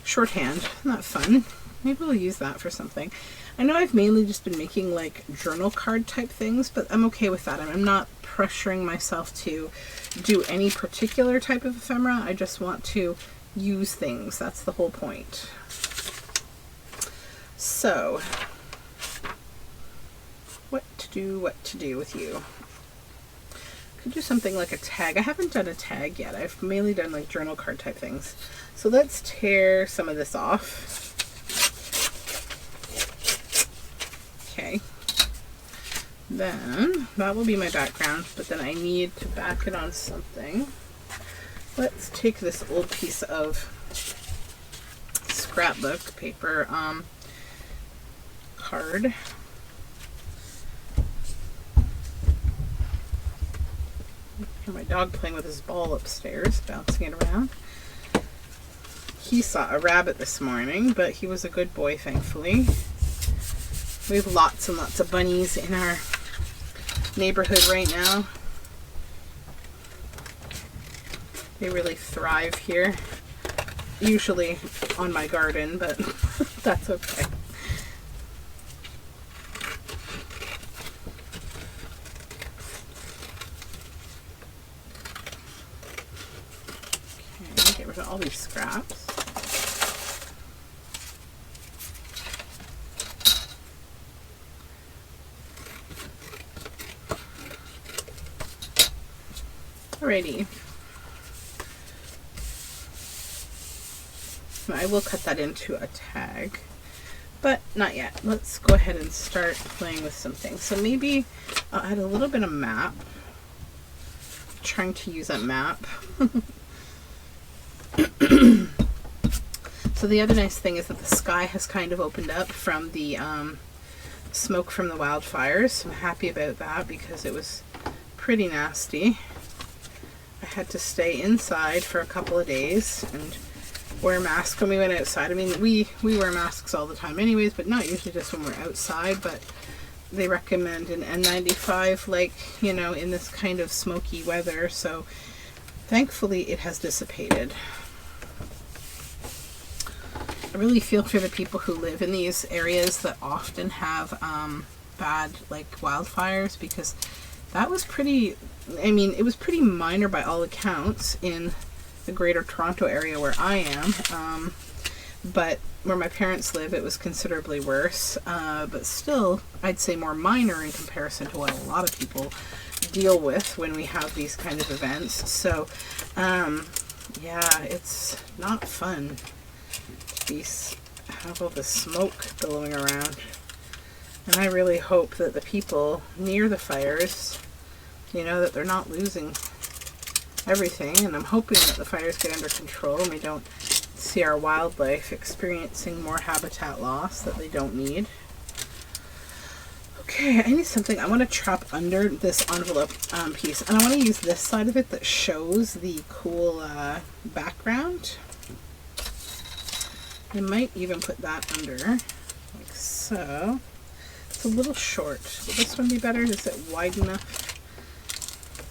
shorthand. Isn't that fun? Maybe we'll use that for something. I know I've mainly just been making like journal card type things, but I'm okay with that. I'm not pressuring myself to do any particular type of ephemera. I just want to use things. That's the whole point. So, what to do with you? Could do something like a tag. I haven't done a tag yet. I've mainly done like journal card type things. So let's tear some of this off. Okay. Then that will be my background, but then I need to back it on something. Let's take this old piece of scrapbook paper card. My dog playing with his ball upstairs, bouncing it around. He saw a rabbit this morning, but he was a good boy, thankfully. We have lots and lots of bunnies in our neighborhood right now. They really thrive here. Usually on my garden, but that's okay. Get rid of all these scraps. Alrighty. I will cut that into a tag, but not yet. Let's go ahead and start playing with some things. So maybe I'll add a little bit of map. I'm trying to use a map. So the other nice thing is that the sky has kind of opened up from the smoke from the wildfires. I'm happy about that because it was pretty nasty. I had to stay inside for a couple of days and wear a mask when we went outside. I mean, we wear masks all the time anyways, but not usually just when we're outside, but they recommend an N95, like, you know, in this kind of smoky weather. So thankfully it has dissipated. I really feel for the people who live in these areas that often have bad, like, wildfires, because that was pretty, I mean, it was pretty minor by all accounts in the greater Toronto area where I am, but where my parents live it was considerably worse, but still I'd say more minor in comparison to what a lot of people deal with when we have these kind of events. So yeah, it's not fun to have all this smoke billowing around, and I really hope that the people near the fires, you know, that they're not losing everything, and I'm hoping that the fires get under control and we don't see our wildlife experiencing more habitat loss that they don't need. Okay, I need something. I want to trap under this envelope piece, and I want to use this side of it that shows the cool background. I might even put that under, like so. It's a little short. Will this one be better? Is it wide enough?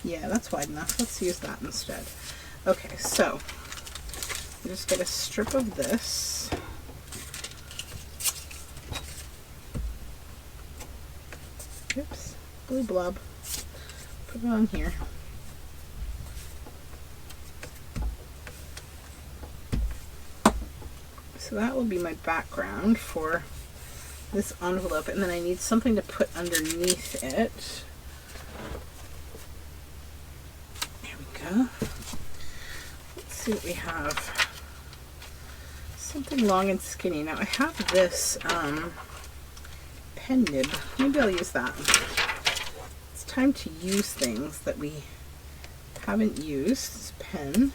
Yeah, that's wide enough. Let's use that instead. Okay, so I'm just get a strip of this. Oops, blue blob. Put it on here. So that will be my background for this envelope, and then I need something to put underneath it. There we go. Let's see what we have. Something long and skinny. Now I have this pen nib. Maybe I'll use that. It's time to use things that we haven't used. This pen.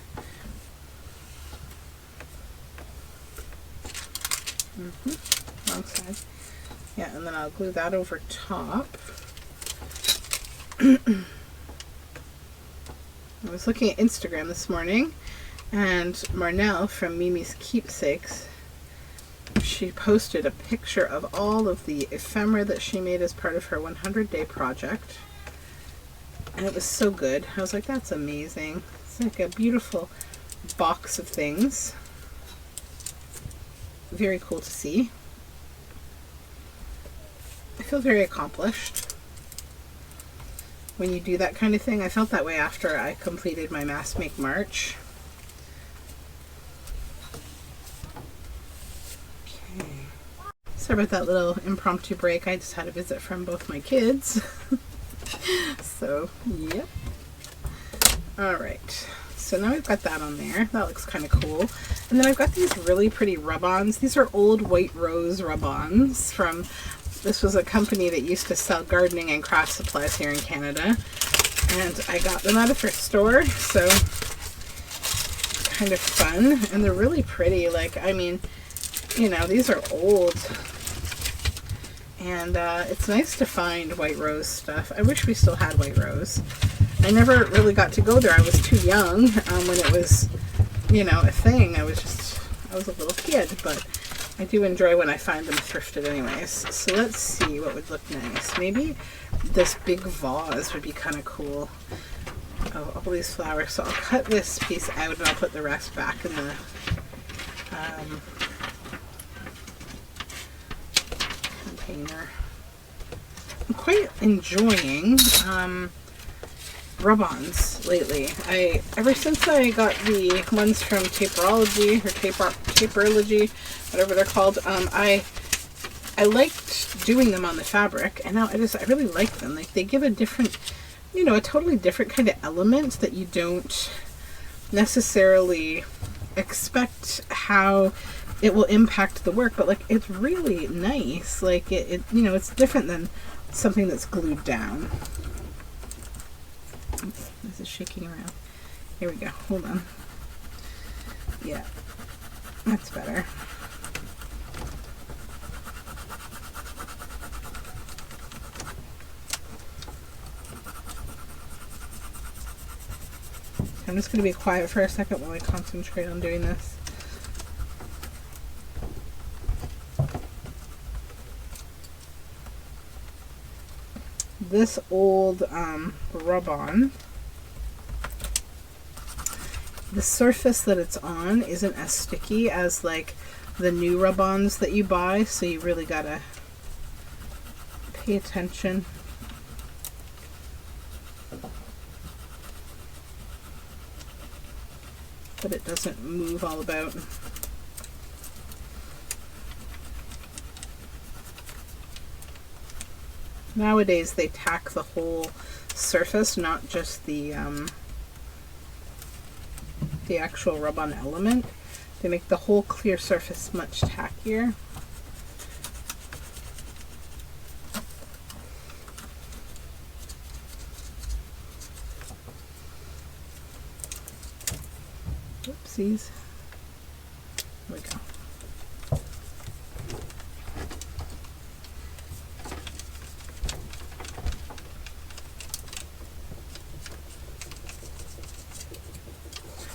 Wrong side. Yeah, and then I'll glue that over top. I was looking at Instagram this morning, and Marnell from Mimi's Keepsakes, she posted a picture of all of the ephemera that she made as part of her 100-day project. And it was so good. I was like, that's amazing. It's like a beautiful box of things. Very cool to see. I feel very accomplished when you do that kind of thing. I felt that way after I completed my Mass Make March. Okay. Sorry about that little impromptu break. I just had a visit from both my kids. So, yep. Alright. So now we've got that on there. That looks kind of cool. And then I've got these really pretty rub-ons. These are old White Rose rub-ons from... This was a company that used to sell gardening and craft supplies here in Canada. And I got them at a thrift store, so kind of fun. And they're really pretty. Like, I mean, you know, these are old. And it's nice to find White Rose stuff. I wish we still had White Rose. I never really got to go there. I was too young when it was, you know, a thing. I was a little kid, but I do enjoy when I find them thrifted anyways. So let's see what would look nice. Maybe this big vase would be kind of cool. Oh, all these flowers. So I'll cut this piece out and I'll put the rest back in the container. I'm quite enjoying rub-ons lately. Ever since I got the ones from Taperology or Taperology, whatever they're called, I liked doing them on the fabric, and now I really like them. Like, they give a different, you know, a totally different kind of element that you don't necessarily expect how it will impact the work, but like, it's really nice. Like, it you know, it's different than something that's glued down. Oops, this is shaking around. Here we go. Hold on. Yeah, that's better. I'm just going to be quiet for a second while I concentrate on doing this. This old rub-on, the surface that it's on isn't as sticky as like the new rub-ons that you buy, so you really gotta pay attention. But it doesn't move all about. Nowadays they tack the whole surface, not just the actual rub-on element. They make the whole clear surface much tackier. Oopsies. There we go.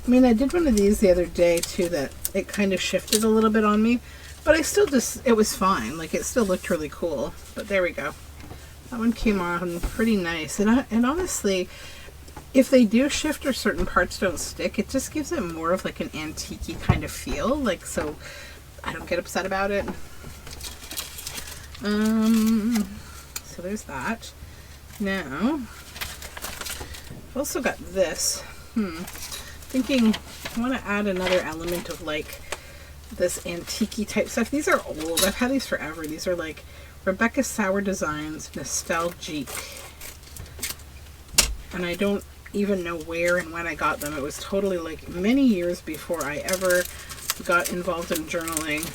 I mean, I did one of these the other day too that it kind of shifted a little bit on me, but I still it was fine. Like, it still looked really cool. But there we go. That one came on pretty nice. And honestly, if they do shift or certain parts don't stick, it just gives it more of like an antique-y kind of feel. Like, so I don't get upset about it. So there's that. Now, I've also got this. Thinking I want to add another element of like this antique-y type stuff. These are old. I've had these forever. These are like Rebecca Sauer Designs Nostalgique. And I don't even know where and when I got them. It was totally like many years before I ever got involved in journaling.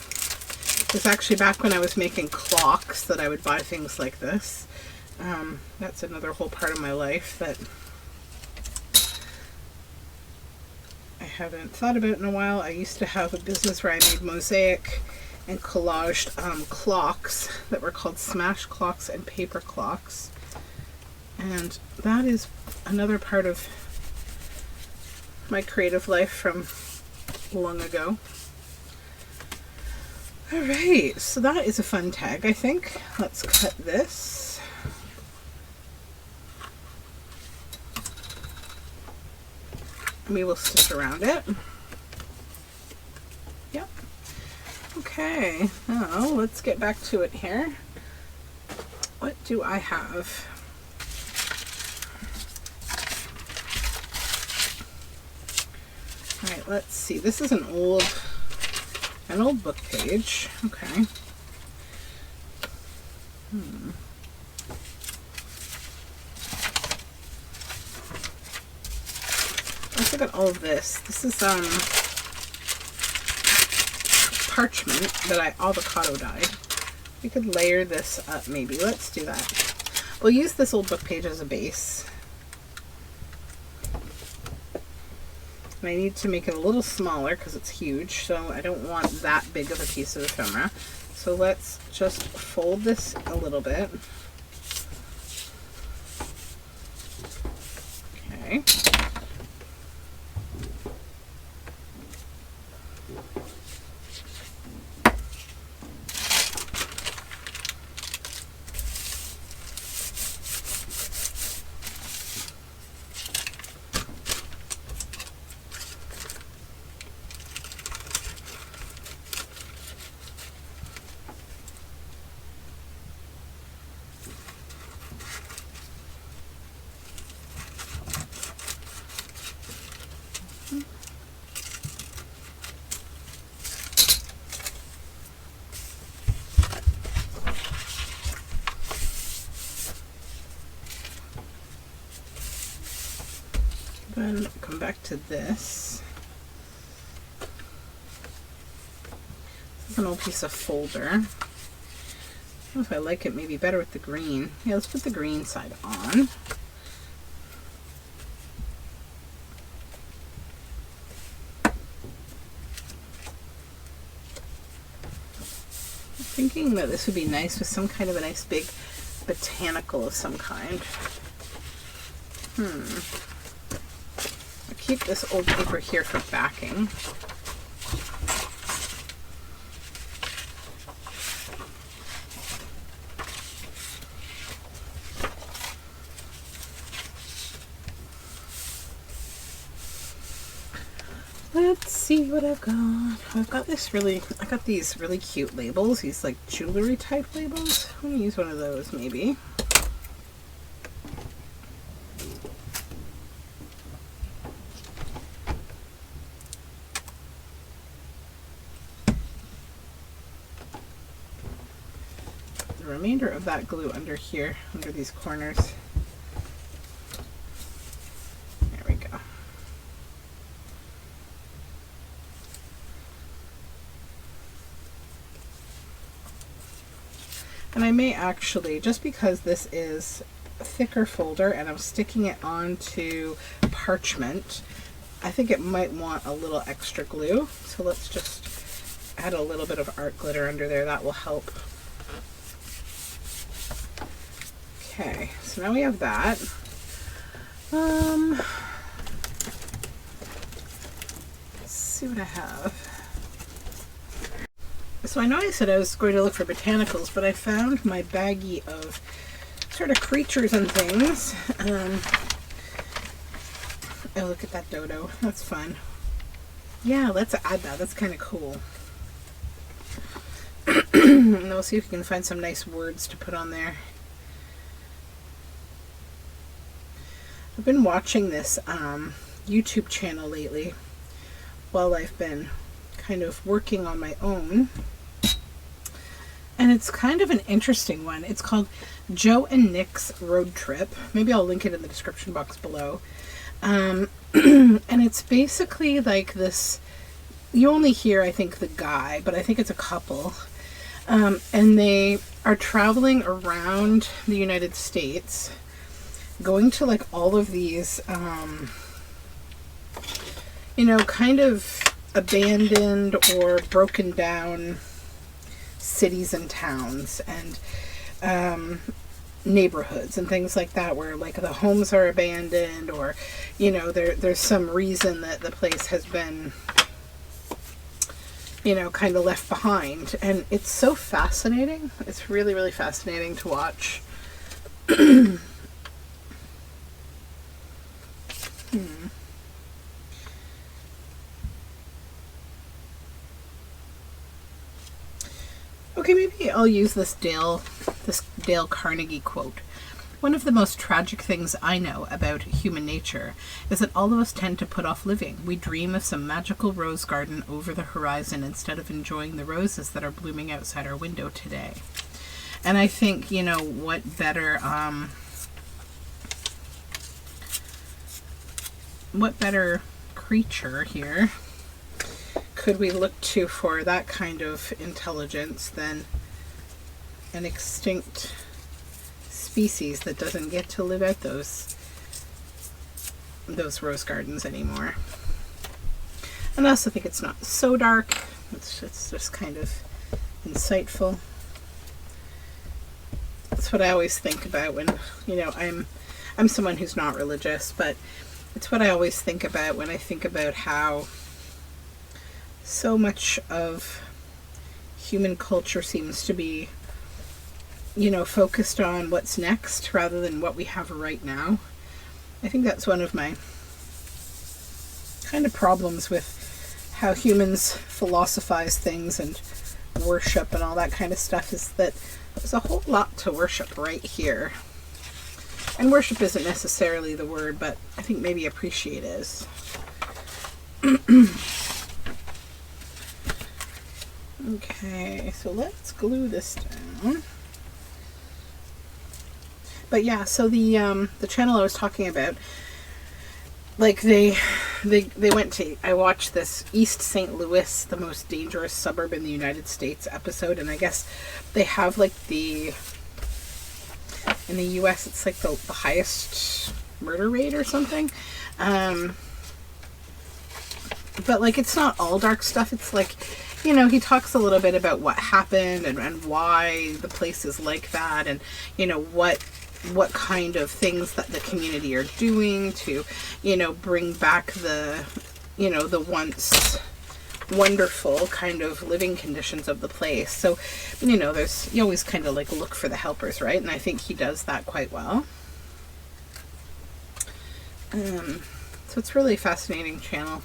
It was actually back when I was making clocks that I would buy things like this. That's another whole part of my life that I haven't thought about in a while. I used to have a business where I made mosaic and collaged clocks that were called smash clocks and paper clocks. And that is another part of my creative life from long ago. All right, so that is a fun tag, I think. Let's cut this. We will stitch around it. Yep. Okay, now let's get back to it here. What do I have? All right, let's see. This is an old book page. Okay. Let's look at all of this. This is parchment that I avocado dyed. We could layer this up maybe. Let's do that. We'll use this old book page as a base. And I need to make it a little smaller because it's huge, so I don't want that big of a piece of ephemera. So let's just fold this a little bit. Okay. Then come back to this. This is an old piece of folder. I don't know if I like it maybe better with the green. Yeah, let's put the green side on. I'm thinking that this would be nice with some kind of a nice big botanical of some kind. Keep this old paper here for backing. Let's see what I've got. I've got these really cute labels, these like jewelry type labels. I'm gonna use one of those maybe. Remainder of that glue under here, under these corners. There we go. And I may actually, just because this is a thicker folder and I'm sticking it onto parchment, I think it might want a little extra glue. So let's just add a little bit of art glitter under there. That will help. Okay, so now we have that. Let's see what I have. So I know I said I was going to look for botanicals, but I found my baggie of sort of creatures and things. Oh, look at that dodo. That's fun. Yeah, let's add that. That's kind of cool. And we'll see if we can find some nice words to put on there. I've been watching this YouTube channel lately while I've been kind of working on my own. And it's kind of an interesting one. It's called Joe and Nick's Road Trip. Maybe I'll link it in the description box below. And it's basically like this you only hear, I think, the guy, but I think it's a couple. And they are traveling around the United States, going to like all of these, kind of abandoned or broken down cities and towns and neighborhoods and things like that, where like the homes are abandoned, or there's some reason that the place has been kind of left behind. And it's so fascinating. It's really, really fascinating to watch. Okay, maybe I'll use this Dale Carnegie quote. One of the most tragic things I know about human nature is that all of us tend to put off living. We dream of some magical rose garden over the horizon instead of enjoying the roses that are blooming outside our window today. And I think, what better creature here could we look to for that kind of intelligence than an extinct species that doesn't get to live out those rose gardens anymore. And I also think it's not so dark. It's just kind of insightful. That's what I always think about when, I'm someone who's not religious, but it's what I always think about when I think about how so much of human culture seems to be, focused on what's next rather than what we have right now. I think that's one of my kind of problems with how humans philosophize things and worship and all that kind of stuff, is that there's a whole lot to worship right here. And worship isn't necessarily the word, but I think maybe appreciate is. Okay, so let's glue this down. But yeah, so the channel I was talking about, like they went to, I watched this East St. Louis, the most dangerous suburb in the United States episode, and I guess they have like in the US it's like the highest murder rate or something. But like it's not all dark stuff. It's like, he talks a little bit about what happened and why the place is like that, and what kind of things that the community are doing to bring back the once wonderful kind of living conditions of the place. So you always kind of like look for the helpers, right? And I think he does that quite well. So it's really a fascinating channel.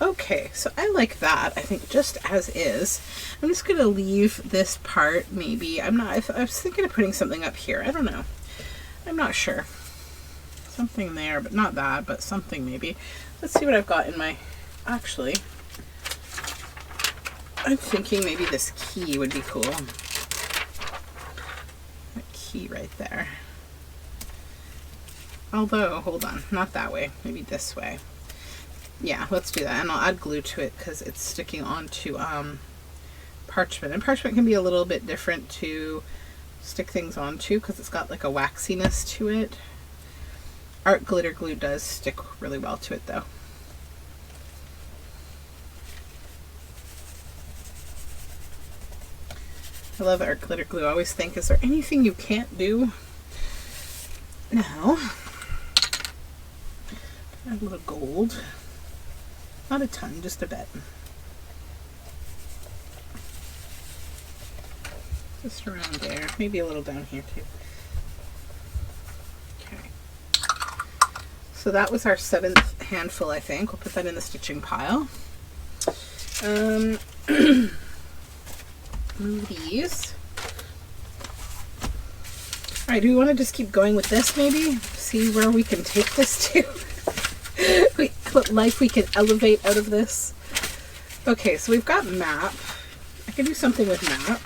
Okay, so I like that, I think, just as is. I'm just going to leave this part, maybe. I was thinking of putting something up here. I don't know. I'm not sure. Something there, but not that, but something maybe. Let's see what I've got in my... Actually, I'm thinking maybe this key would be cool. That key right there. Although, hold on, not that way. Maybe this way. Yeah, let's do that, and I'll add glue to it because it's sticking onto parchment, and parchment can be a little bit different to stick things onto because it's got like a waxiness to it. Art glitter glue does stick really well to it though. I love art glitter glue. I always think, is there anything you can't do? Now, add a little gold. Not a ton, just a bit. Just around there. Maybe a little down here too. Okay. So that was our 7th handful, I think. We'll put that in the stitching pile. Move these. Alright, do we want to just keep going with this maybe? See where we can take this to? What life we can elevate out of this. Okay, so we've got map. I can do something with map.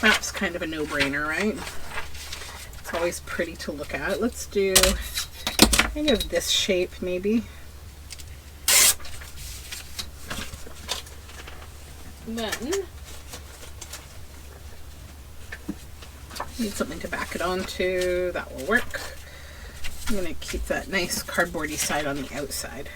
Map's kind of a no-brainer, right? It's always pretty to look at. Let's do kind of this shape maybe. Then need something to back it onto. That will work. I'm going to keep that nice cardboardy side on the outside.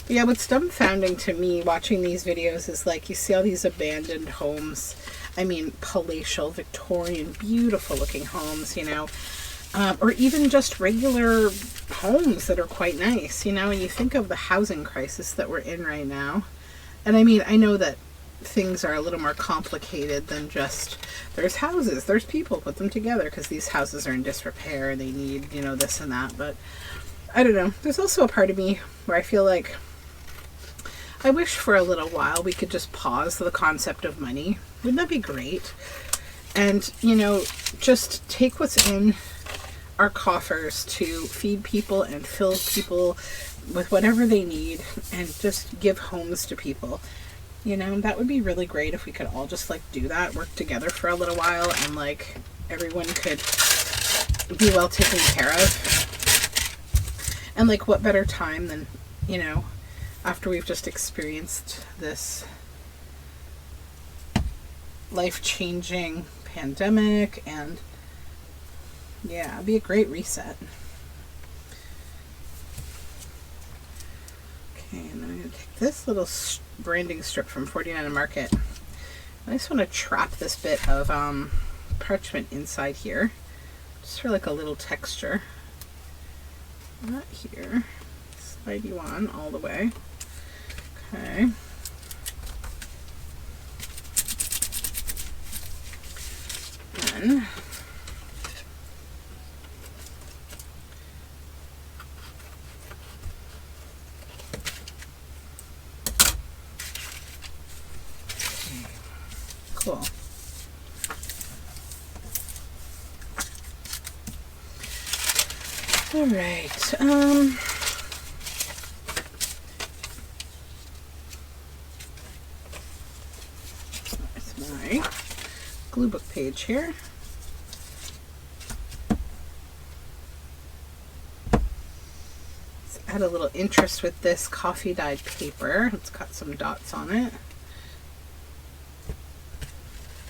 But yeah, what's dumbfounding to me watching these videos is like you see all these abandoned homes. I mean, palatial, Victorian, beautiful looking homes, you know. Or even just regular homes that are quite nice, you know, and you think of the housing crisis that we're in right now. And I mean, I know that things are a little more complicated than just there's houses, there's people, put them together, because these houses are in disrepair and they need, you know, this and that. But I don't know. There's also a part of me where I feel like I wish for a little while we could just pause the concept of money. Wouldn't that be great? And, you know, just take what's in our coffers to feed people and fill people with whatever they need and just give homes to people. You know, that would be really great if we could all just like do that, work together for a little while, and like everyone could be well taken care of. And like what better time than, you know, after we've just experienced this life-changing pandemic, and yeah, it'd be a great reset. Okay, and then I'm going to take this little branding strip from 49 Market. I just want to trap this bit of parchment inside here, just for like a little texture. Not here. Slide you on all the way. Okay. Then cool. All right. That's my glue book page here. Let's add a little interest with this coffee dyed paper. It's got some dots on it.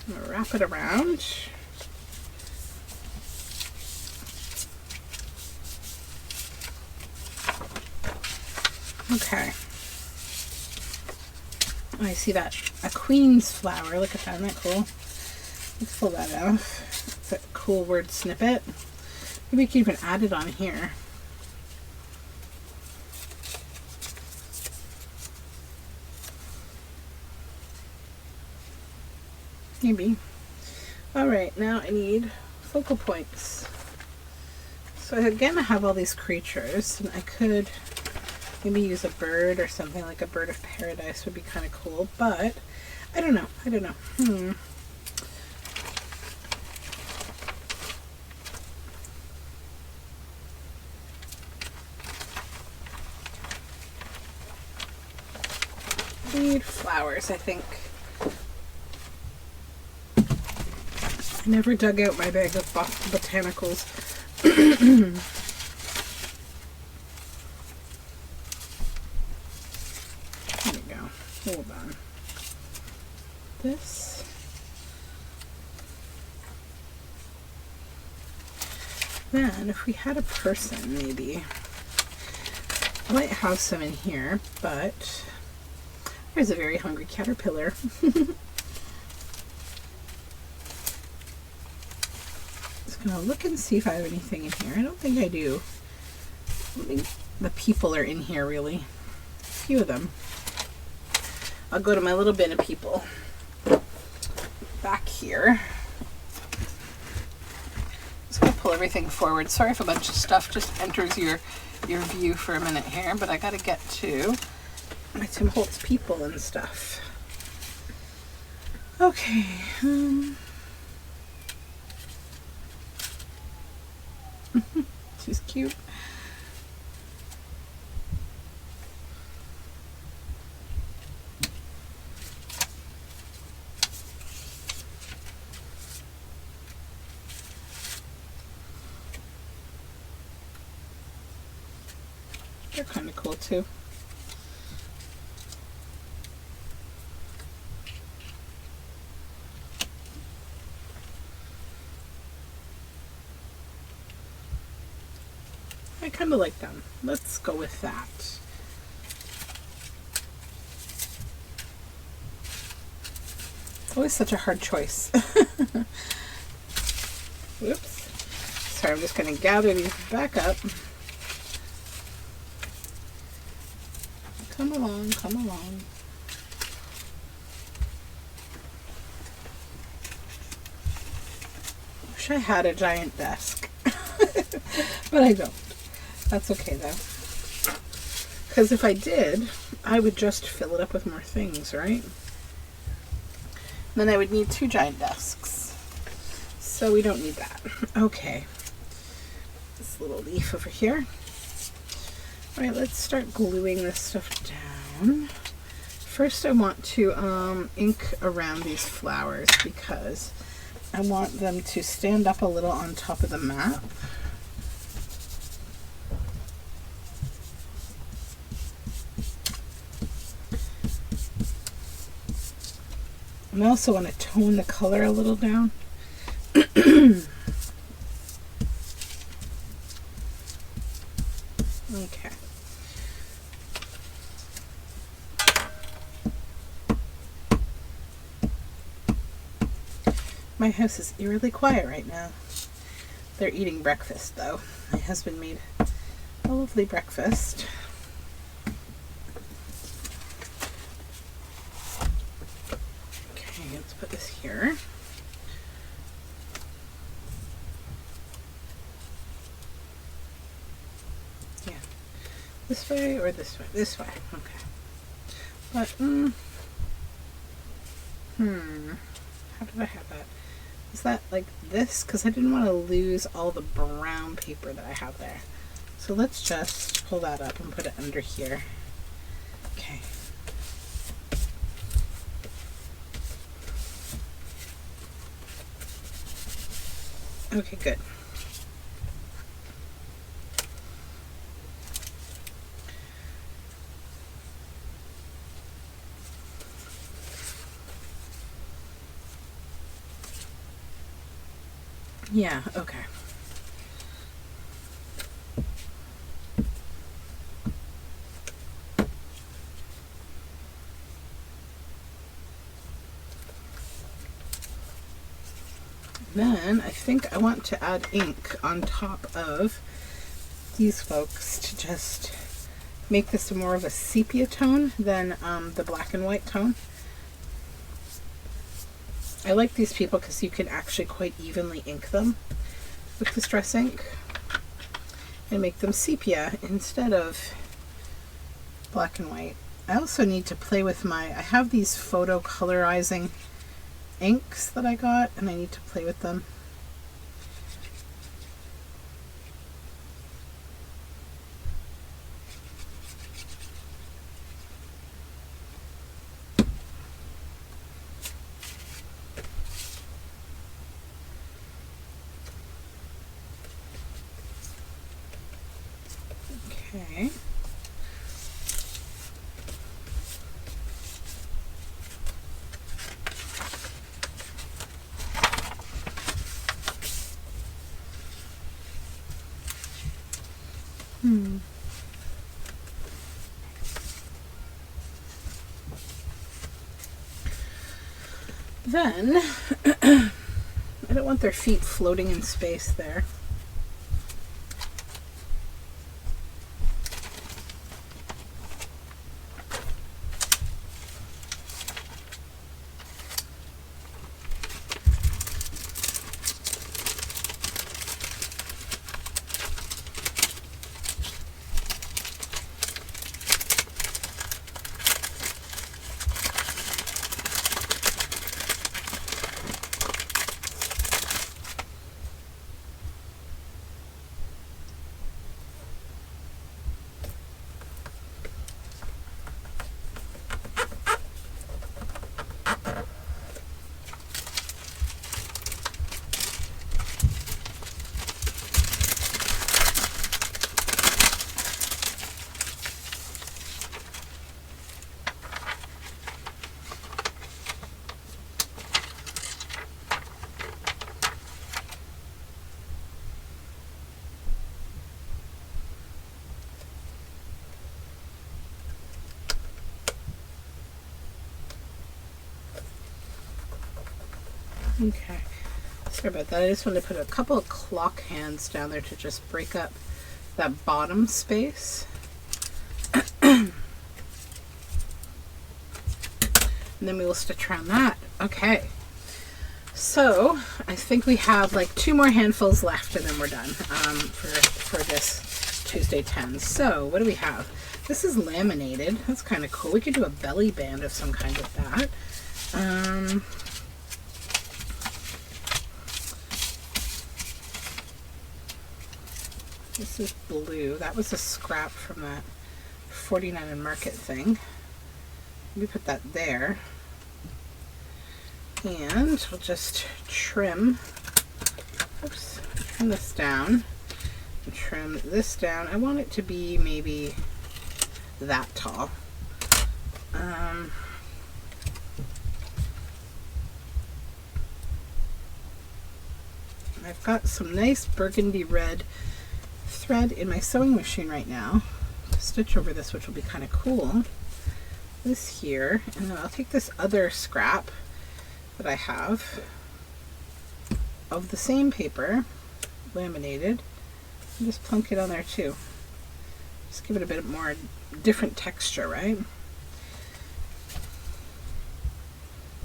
I'm gonna wrap it around. Okay. Oh, I see that. A queen's flower. Look at that. Isn't that cool? Let's pull that off. It's a cool word snippet. Maybe we can even add it on here. Maybe. Alright, now I need focal points. So again, I have all these creatures, and I could maybe use a bird or something, like a bird of paradise would be kind of cool, but I don't know. Need flowers, I think. I never dug out my bag of botanicals. There we go. Hold on. This. Then, if we had a person, maybe. I might have some in here, but there's a very hungry caterpillar. Just gonna look and see if I have anything in here. I don't think I do. I think the people are in here, really. A few of them. I'll go to my little bin of people back here. Just gonna pull everything forward. Sorry if a bunch of stuff just enters your view for a minute here, but I gotta get to my Tim Holtz people and stuff. Okay. She's cute. cool too. I kind of like them. Let's go with that. It's always such a hard choice. Whoops. Sorry, I'm just going to gather these back up. Come along, come along. Wish I had a giant desk. But I don't. That's okay though. Because if I did, I would just fill it up with more things, right? Then I would need 2 giant desks. So we don't need that. Okay. This little leaf over here. Alright, let's start gluing this stuff down. First I want to ink around these flowers because I want them to stand up a little on top of the map. And I also want to tone the color a little down. Okay. My house is eerily quiet right now. They're eating breakfast though. My husband made a lovely breakfast. Let's put this here. Yeah. This way or this way? This way. Okay. But, how did I have that? Is that like this? Because I didn't want to lose all the brown paper that I have there. So let's just pull that up and put it under here. Okay. Okay, good. Yeah, okay. Then I think I want to add ink on top of these folks to just make this more of a sepia tone than the black and white tone. I like these people because you can actually quite evenly ink them with Distress ink and make them sepia instead of black and white. I also need to play with I have these photo colorizing inks that I got and I need to play with them. Okay. Then, I don't want their feet floating in space there. Okay, sorry about that. I just wanted to put a couple of clock hands down there to just break up that bottom space. And then we will stitch around that. Okay, so I think we have like 2 more handfuls left and then we're done for this Tuesday 10. So what do we have? This is laminated. That's kind of cool. We could do a belly band of some kind with that. This is blue. That was a scrap from that 49 and Market thing. Let me put that there. And we'll just trim, oops, trim this down and trim this down. I want it to be maybe that tall. I've got some nice burgundy red thread in my sewing machine right now to stitch over this, which will be kind of cool. This here, and then I'll take this other scrap that I have of the same paper, laminated, and just plunk it on there too. Just give it a bit more different texture, right?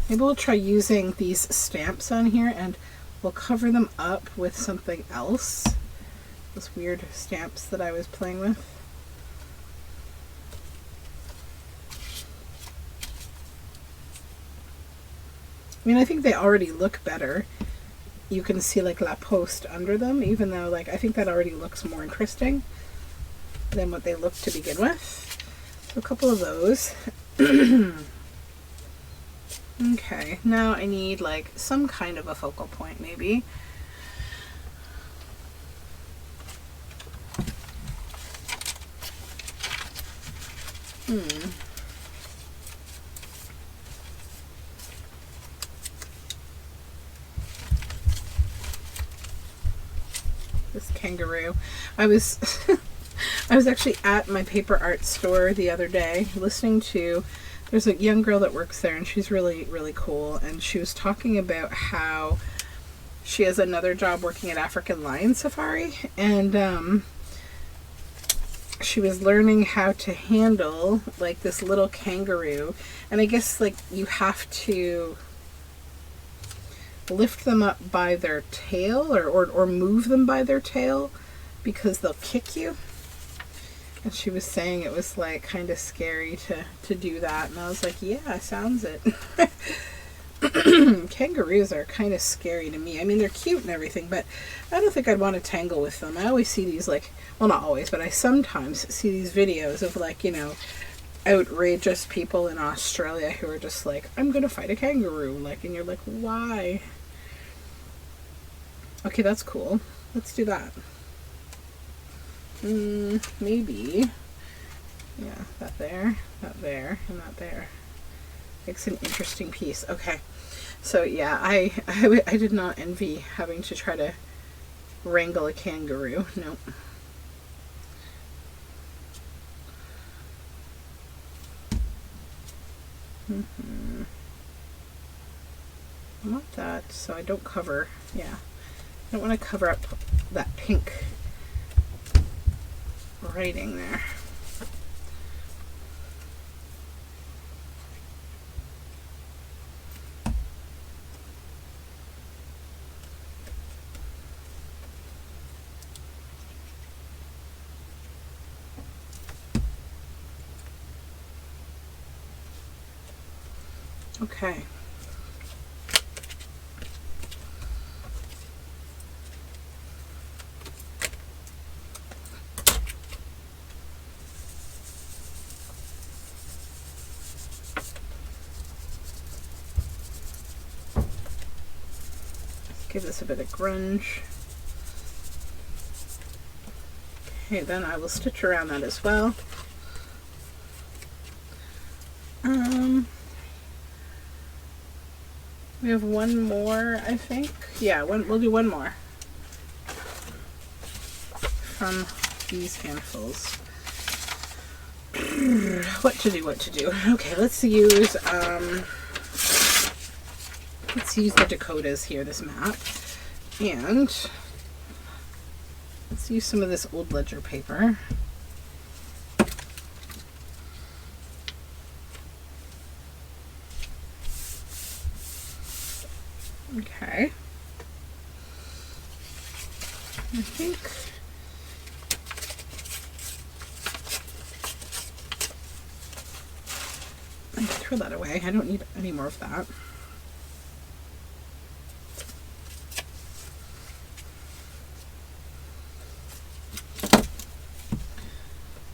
Maybe we'll try using these stamps on here and we'll cover them up with something else. Those weird stamps that I was playing with. I mean, I think they already look better. You can see like La Poste under them, even though like I think that already looks more interesting than what they look to begin with. So a couple of those. Okay, now I need like some kind of a focal point maybe. This kangaroo. I was I was actually at my paper art store the other day listening to, there's a young girl that works there and she's really, really cool, and she was talking about how she has another job working at African Lion Safari, and she was learning how to handle like this little kangaroo, and I guess like you have to lift them up by their tail or move them by their tail because they'll kick you. And she was saying it was like kind of scary to do that, and I was like, yeah, sounds it. Kangaroos are kind of scary to me. I mean, they're cute and everything, but I don't think I'd want to tangle with them. I always see these like, well, not always, but I sometimes see these videos of like, you know, outrageous people in Australia who are just like, I'm gonna fight a kangaroo, like, and you're like, why? Okay, that's cool. Let's do that. Maybe, yeah, that there, and that there. Makes an interesting piece. Okay, so yeah, I did not envy having to try to wrangle a kangaroo. Nope. I want that so I don't cover, yeah, I don't want to cover up that pink writing there. Okay. Give this a bit of grunge. Okay, then I will stitch around that as well. We have one more, I think. Yeah, we'll do one more from these handfuls. What to do. Okay, let's use let's use the Dakotas here, this map. And let's use some of this old ledger paper. Okay. I think I can throw that away. I don't need any more of that.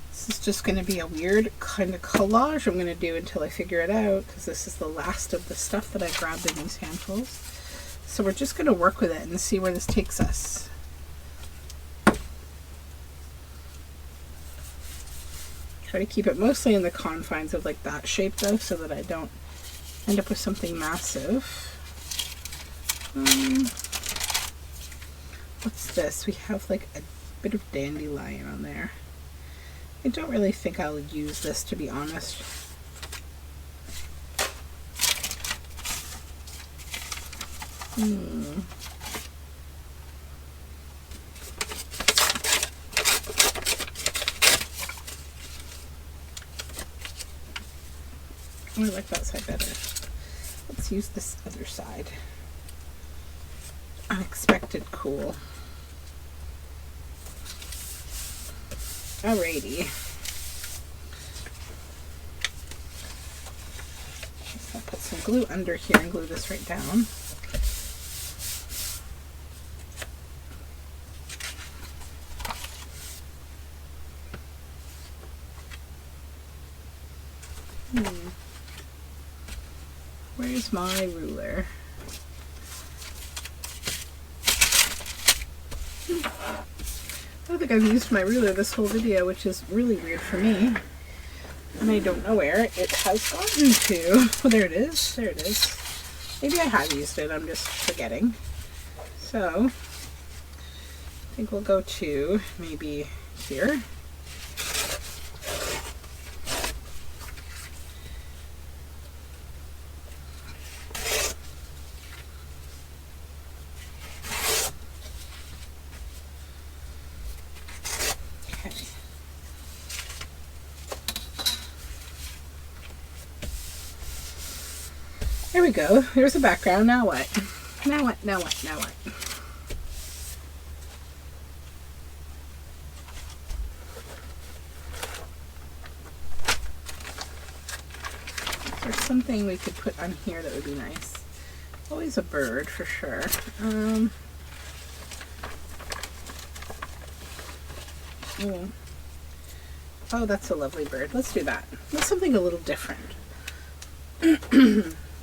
This is just going to be a weird kind of collage I'm going to do until I figure it out, because this is the last of the stuff that I grabbed in these handfuls. So we're just going to work with it and see where this takes us. Try to keep it mostly in the confines of like that shape though, so that I don't end up with something massive. What's this? We have like a bit of dandelion on there. I don't really think I'll use this, to be honest. Oh, I like that side better. Let's use this other side. Unexpected cool. Alrighty. I'll put some glue under here and glue this right down. Where's my ruler? I don't think I've used my ruler this whole video, which is really weird for me. And I don't know where it has gotten to. Oh, there it is. There it is. Maybe I have used it. I'm just forgetting. So, I think we'll go to maybe here. There we go. There's a background. Now what? Now what? Now what? Now what? There's something we could put on here that would be nice. Always a bird for sure. Oh, that's a lovely bird. Let's do that. That's something a little different.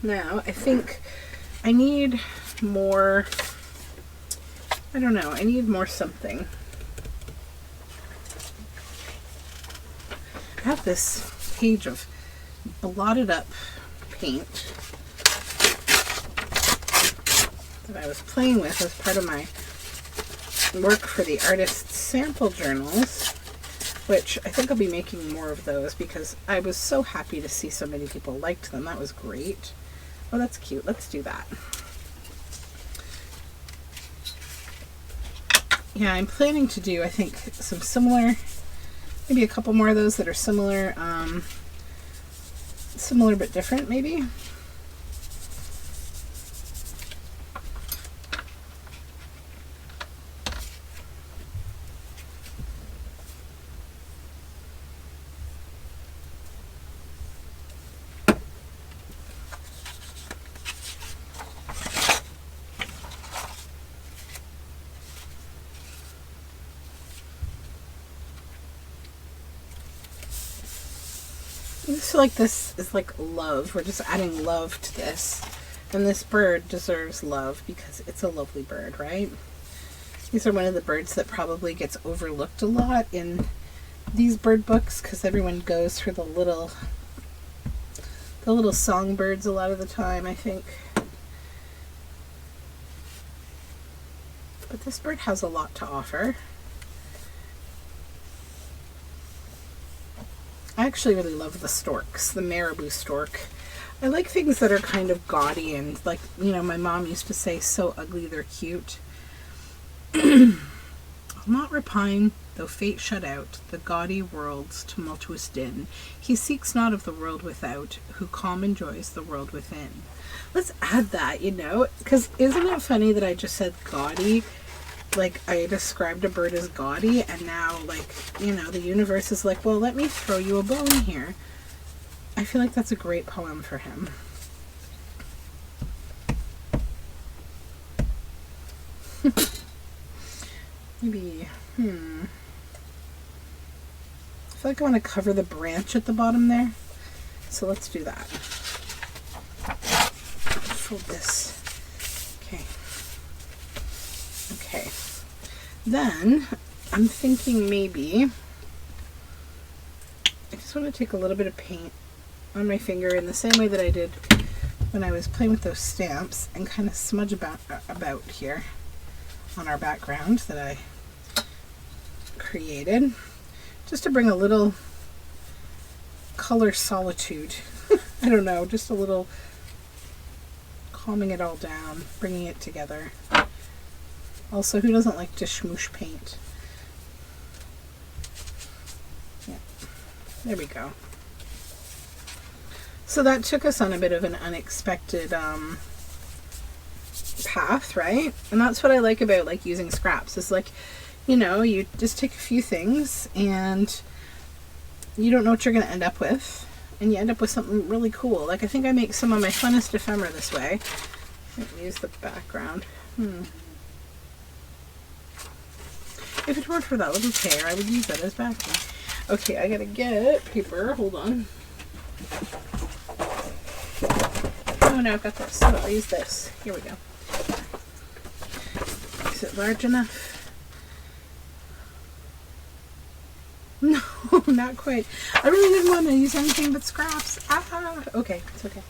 Now, I think I need more, I don't know, I need more something. I have this page of blotted up paint that I was playing with as part of my work for the artist's sample journals, which I think I'll be making more of those because I was so happy to see so many people liked them. That was great. Oh, that's cute. Let's do that. Yeah, I'm planning to do, I think, some similar, maybe a couple more of those that are similar, similar but different, maybe. I just feel like this is like love. We're just adding love to this. And this bird deserves love because it's a lovely bird, right? These are one of the birds that probably gets overlooked a lot in these bird books because everyone goes for the little songbirds a lot of the time, I think. But this bird has a lot to offer. I actually really love the storks, the marabou stork. I like things that are kind of gaudy and like, you know, my mom used to say, so ugly they're cute. I'll not repine, though fate shut out the gaudy world's tumultuous din. He seeks not of the world without, who calm enjoys the world within. Let's add that, you know, because isn't it funny that I just said gaudy? Like, I described a bird as gaudy, and now, like, you know, the universe is like, well, let me throw you a bone here. I feel like that's a great poem for him. Maybe, I feel like I want to cover the branch at the bottom there. So let's do that. Fold this. Okay. Okay. Then, I'm thinking maybe, I just want to take a little bit of paint on my finger in the same way that I did when I was playing with those stamps and kind of smudge about here on our background that I created, just to bring a little color solitude. I don't know, just a little calming it all down, bringing it together. Also, who doesn't like to smoosh paint? Yeah, there we go. So that took us on a bit of an unexpected path, right? And that's what I like about like using scraps. It's like, you know, you just take a few things and you don't know what you're going to end up with, and you end up with something really cool. Like, I think I make some of my funnest ephemera this way. Use the background. If it weren't for that little tear, I would use that as backing. Okay, I gotta get paper. Hold on. Oh no, I've got this. So I'll use this. Here we go. Is it large enough? No, not quite. I really didn't want to use anything but scraps. Okay, it's okay.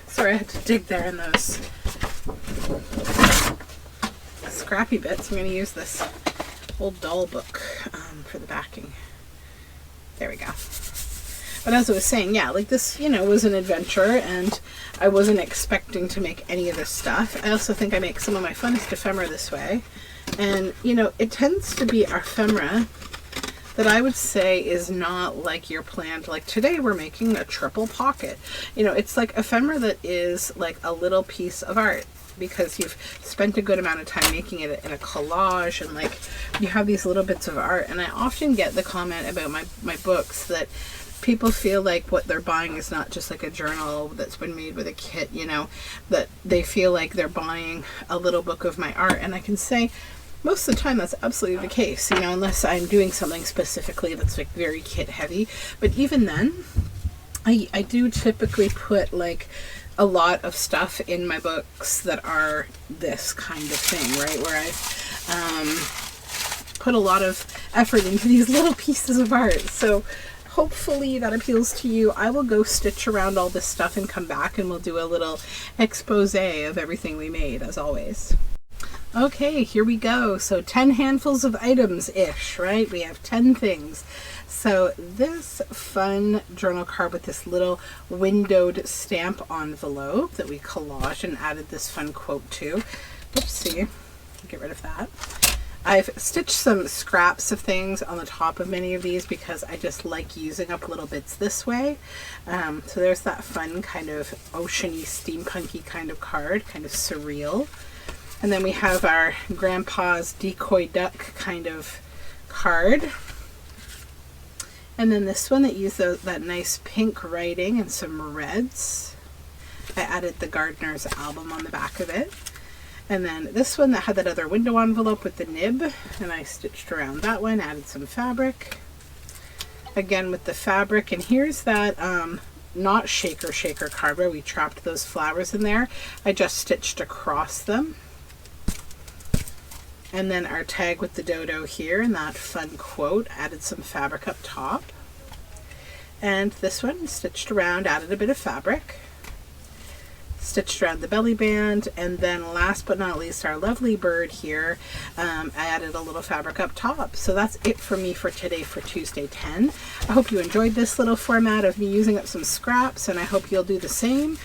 Sorry, I had to dig there in those scrappy bits. I'm going to use this old doll book for the backing. There we go. But as I was saying, yeah, like this, you know, was an adventure, and I wasn't expecting to make any of this stuff. I also think I make some of my funnest ephemera this way. And, you know, it tends to be ephemera that I would say is not like your planned, like today we're making a triple pocket. You know, it's like ephemera that is like a little piece of art because you've spent a good amount of time making it in a collage, and like you have these little bits of art. And I often get the comment about my books that people feel like what they're buying is not just like a journal that's been made with a kit, you know, that they feel like they're buying a little book of my art. And I can say most of the time that's absolutely the case, you know, unless I'm doing something specifically that's like very kit heavy. But even then, I do typically put like a lot of stuff in my books that are this kind of thing, right? Where I've put a lot of effort into these little pieces of art. So hopefully that appeals to you. I will go stitch around all this stuff and come back and we'll do a little expose of everything we made, as always. Okay, here we go. So 10 handfuls of items-ish, right? We have 10 things. So this fun journal card with this little windowed stamp envelope that we collaged and added this fun quote to. Oopsie, get rid of that. I've stitched some scraps of things on the top of many of these because I just like using up little bits this way. So there's that fun kind of oceany, steampunky kind of card, kind of surreal. And then we have our grandpa's decoy duck kind of card. And then this one that used that nice pink writing and some reds. I added the Gardener's album on the back of it. And then this one that had that other window envelope with the nib, and I stitched around that one, added some fabric. Again with the fabric, and here's that not shaker card where we trapped those flowers in there. I just stitched across them. And then our tag with the dodo here and that fun quote, added some fabric up top. And this one stitched around, added a bit of fabric. stitched around the belly band. And then last but not least, our lovely bird here, I added a little fabric up top. So that's it for me for today for Tuesday 10. I hope you enjoyed this little format of me using up some scraps, and I hope you'll do the same.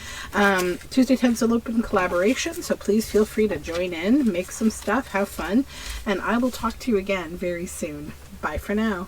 Tuesday 10 is an open collaboration, so please feel free to join in, make some stuff, have fun, and I will talk to you again very soon. Bye for now.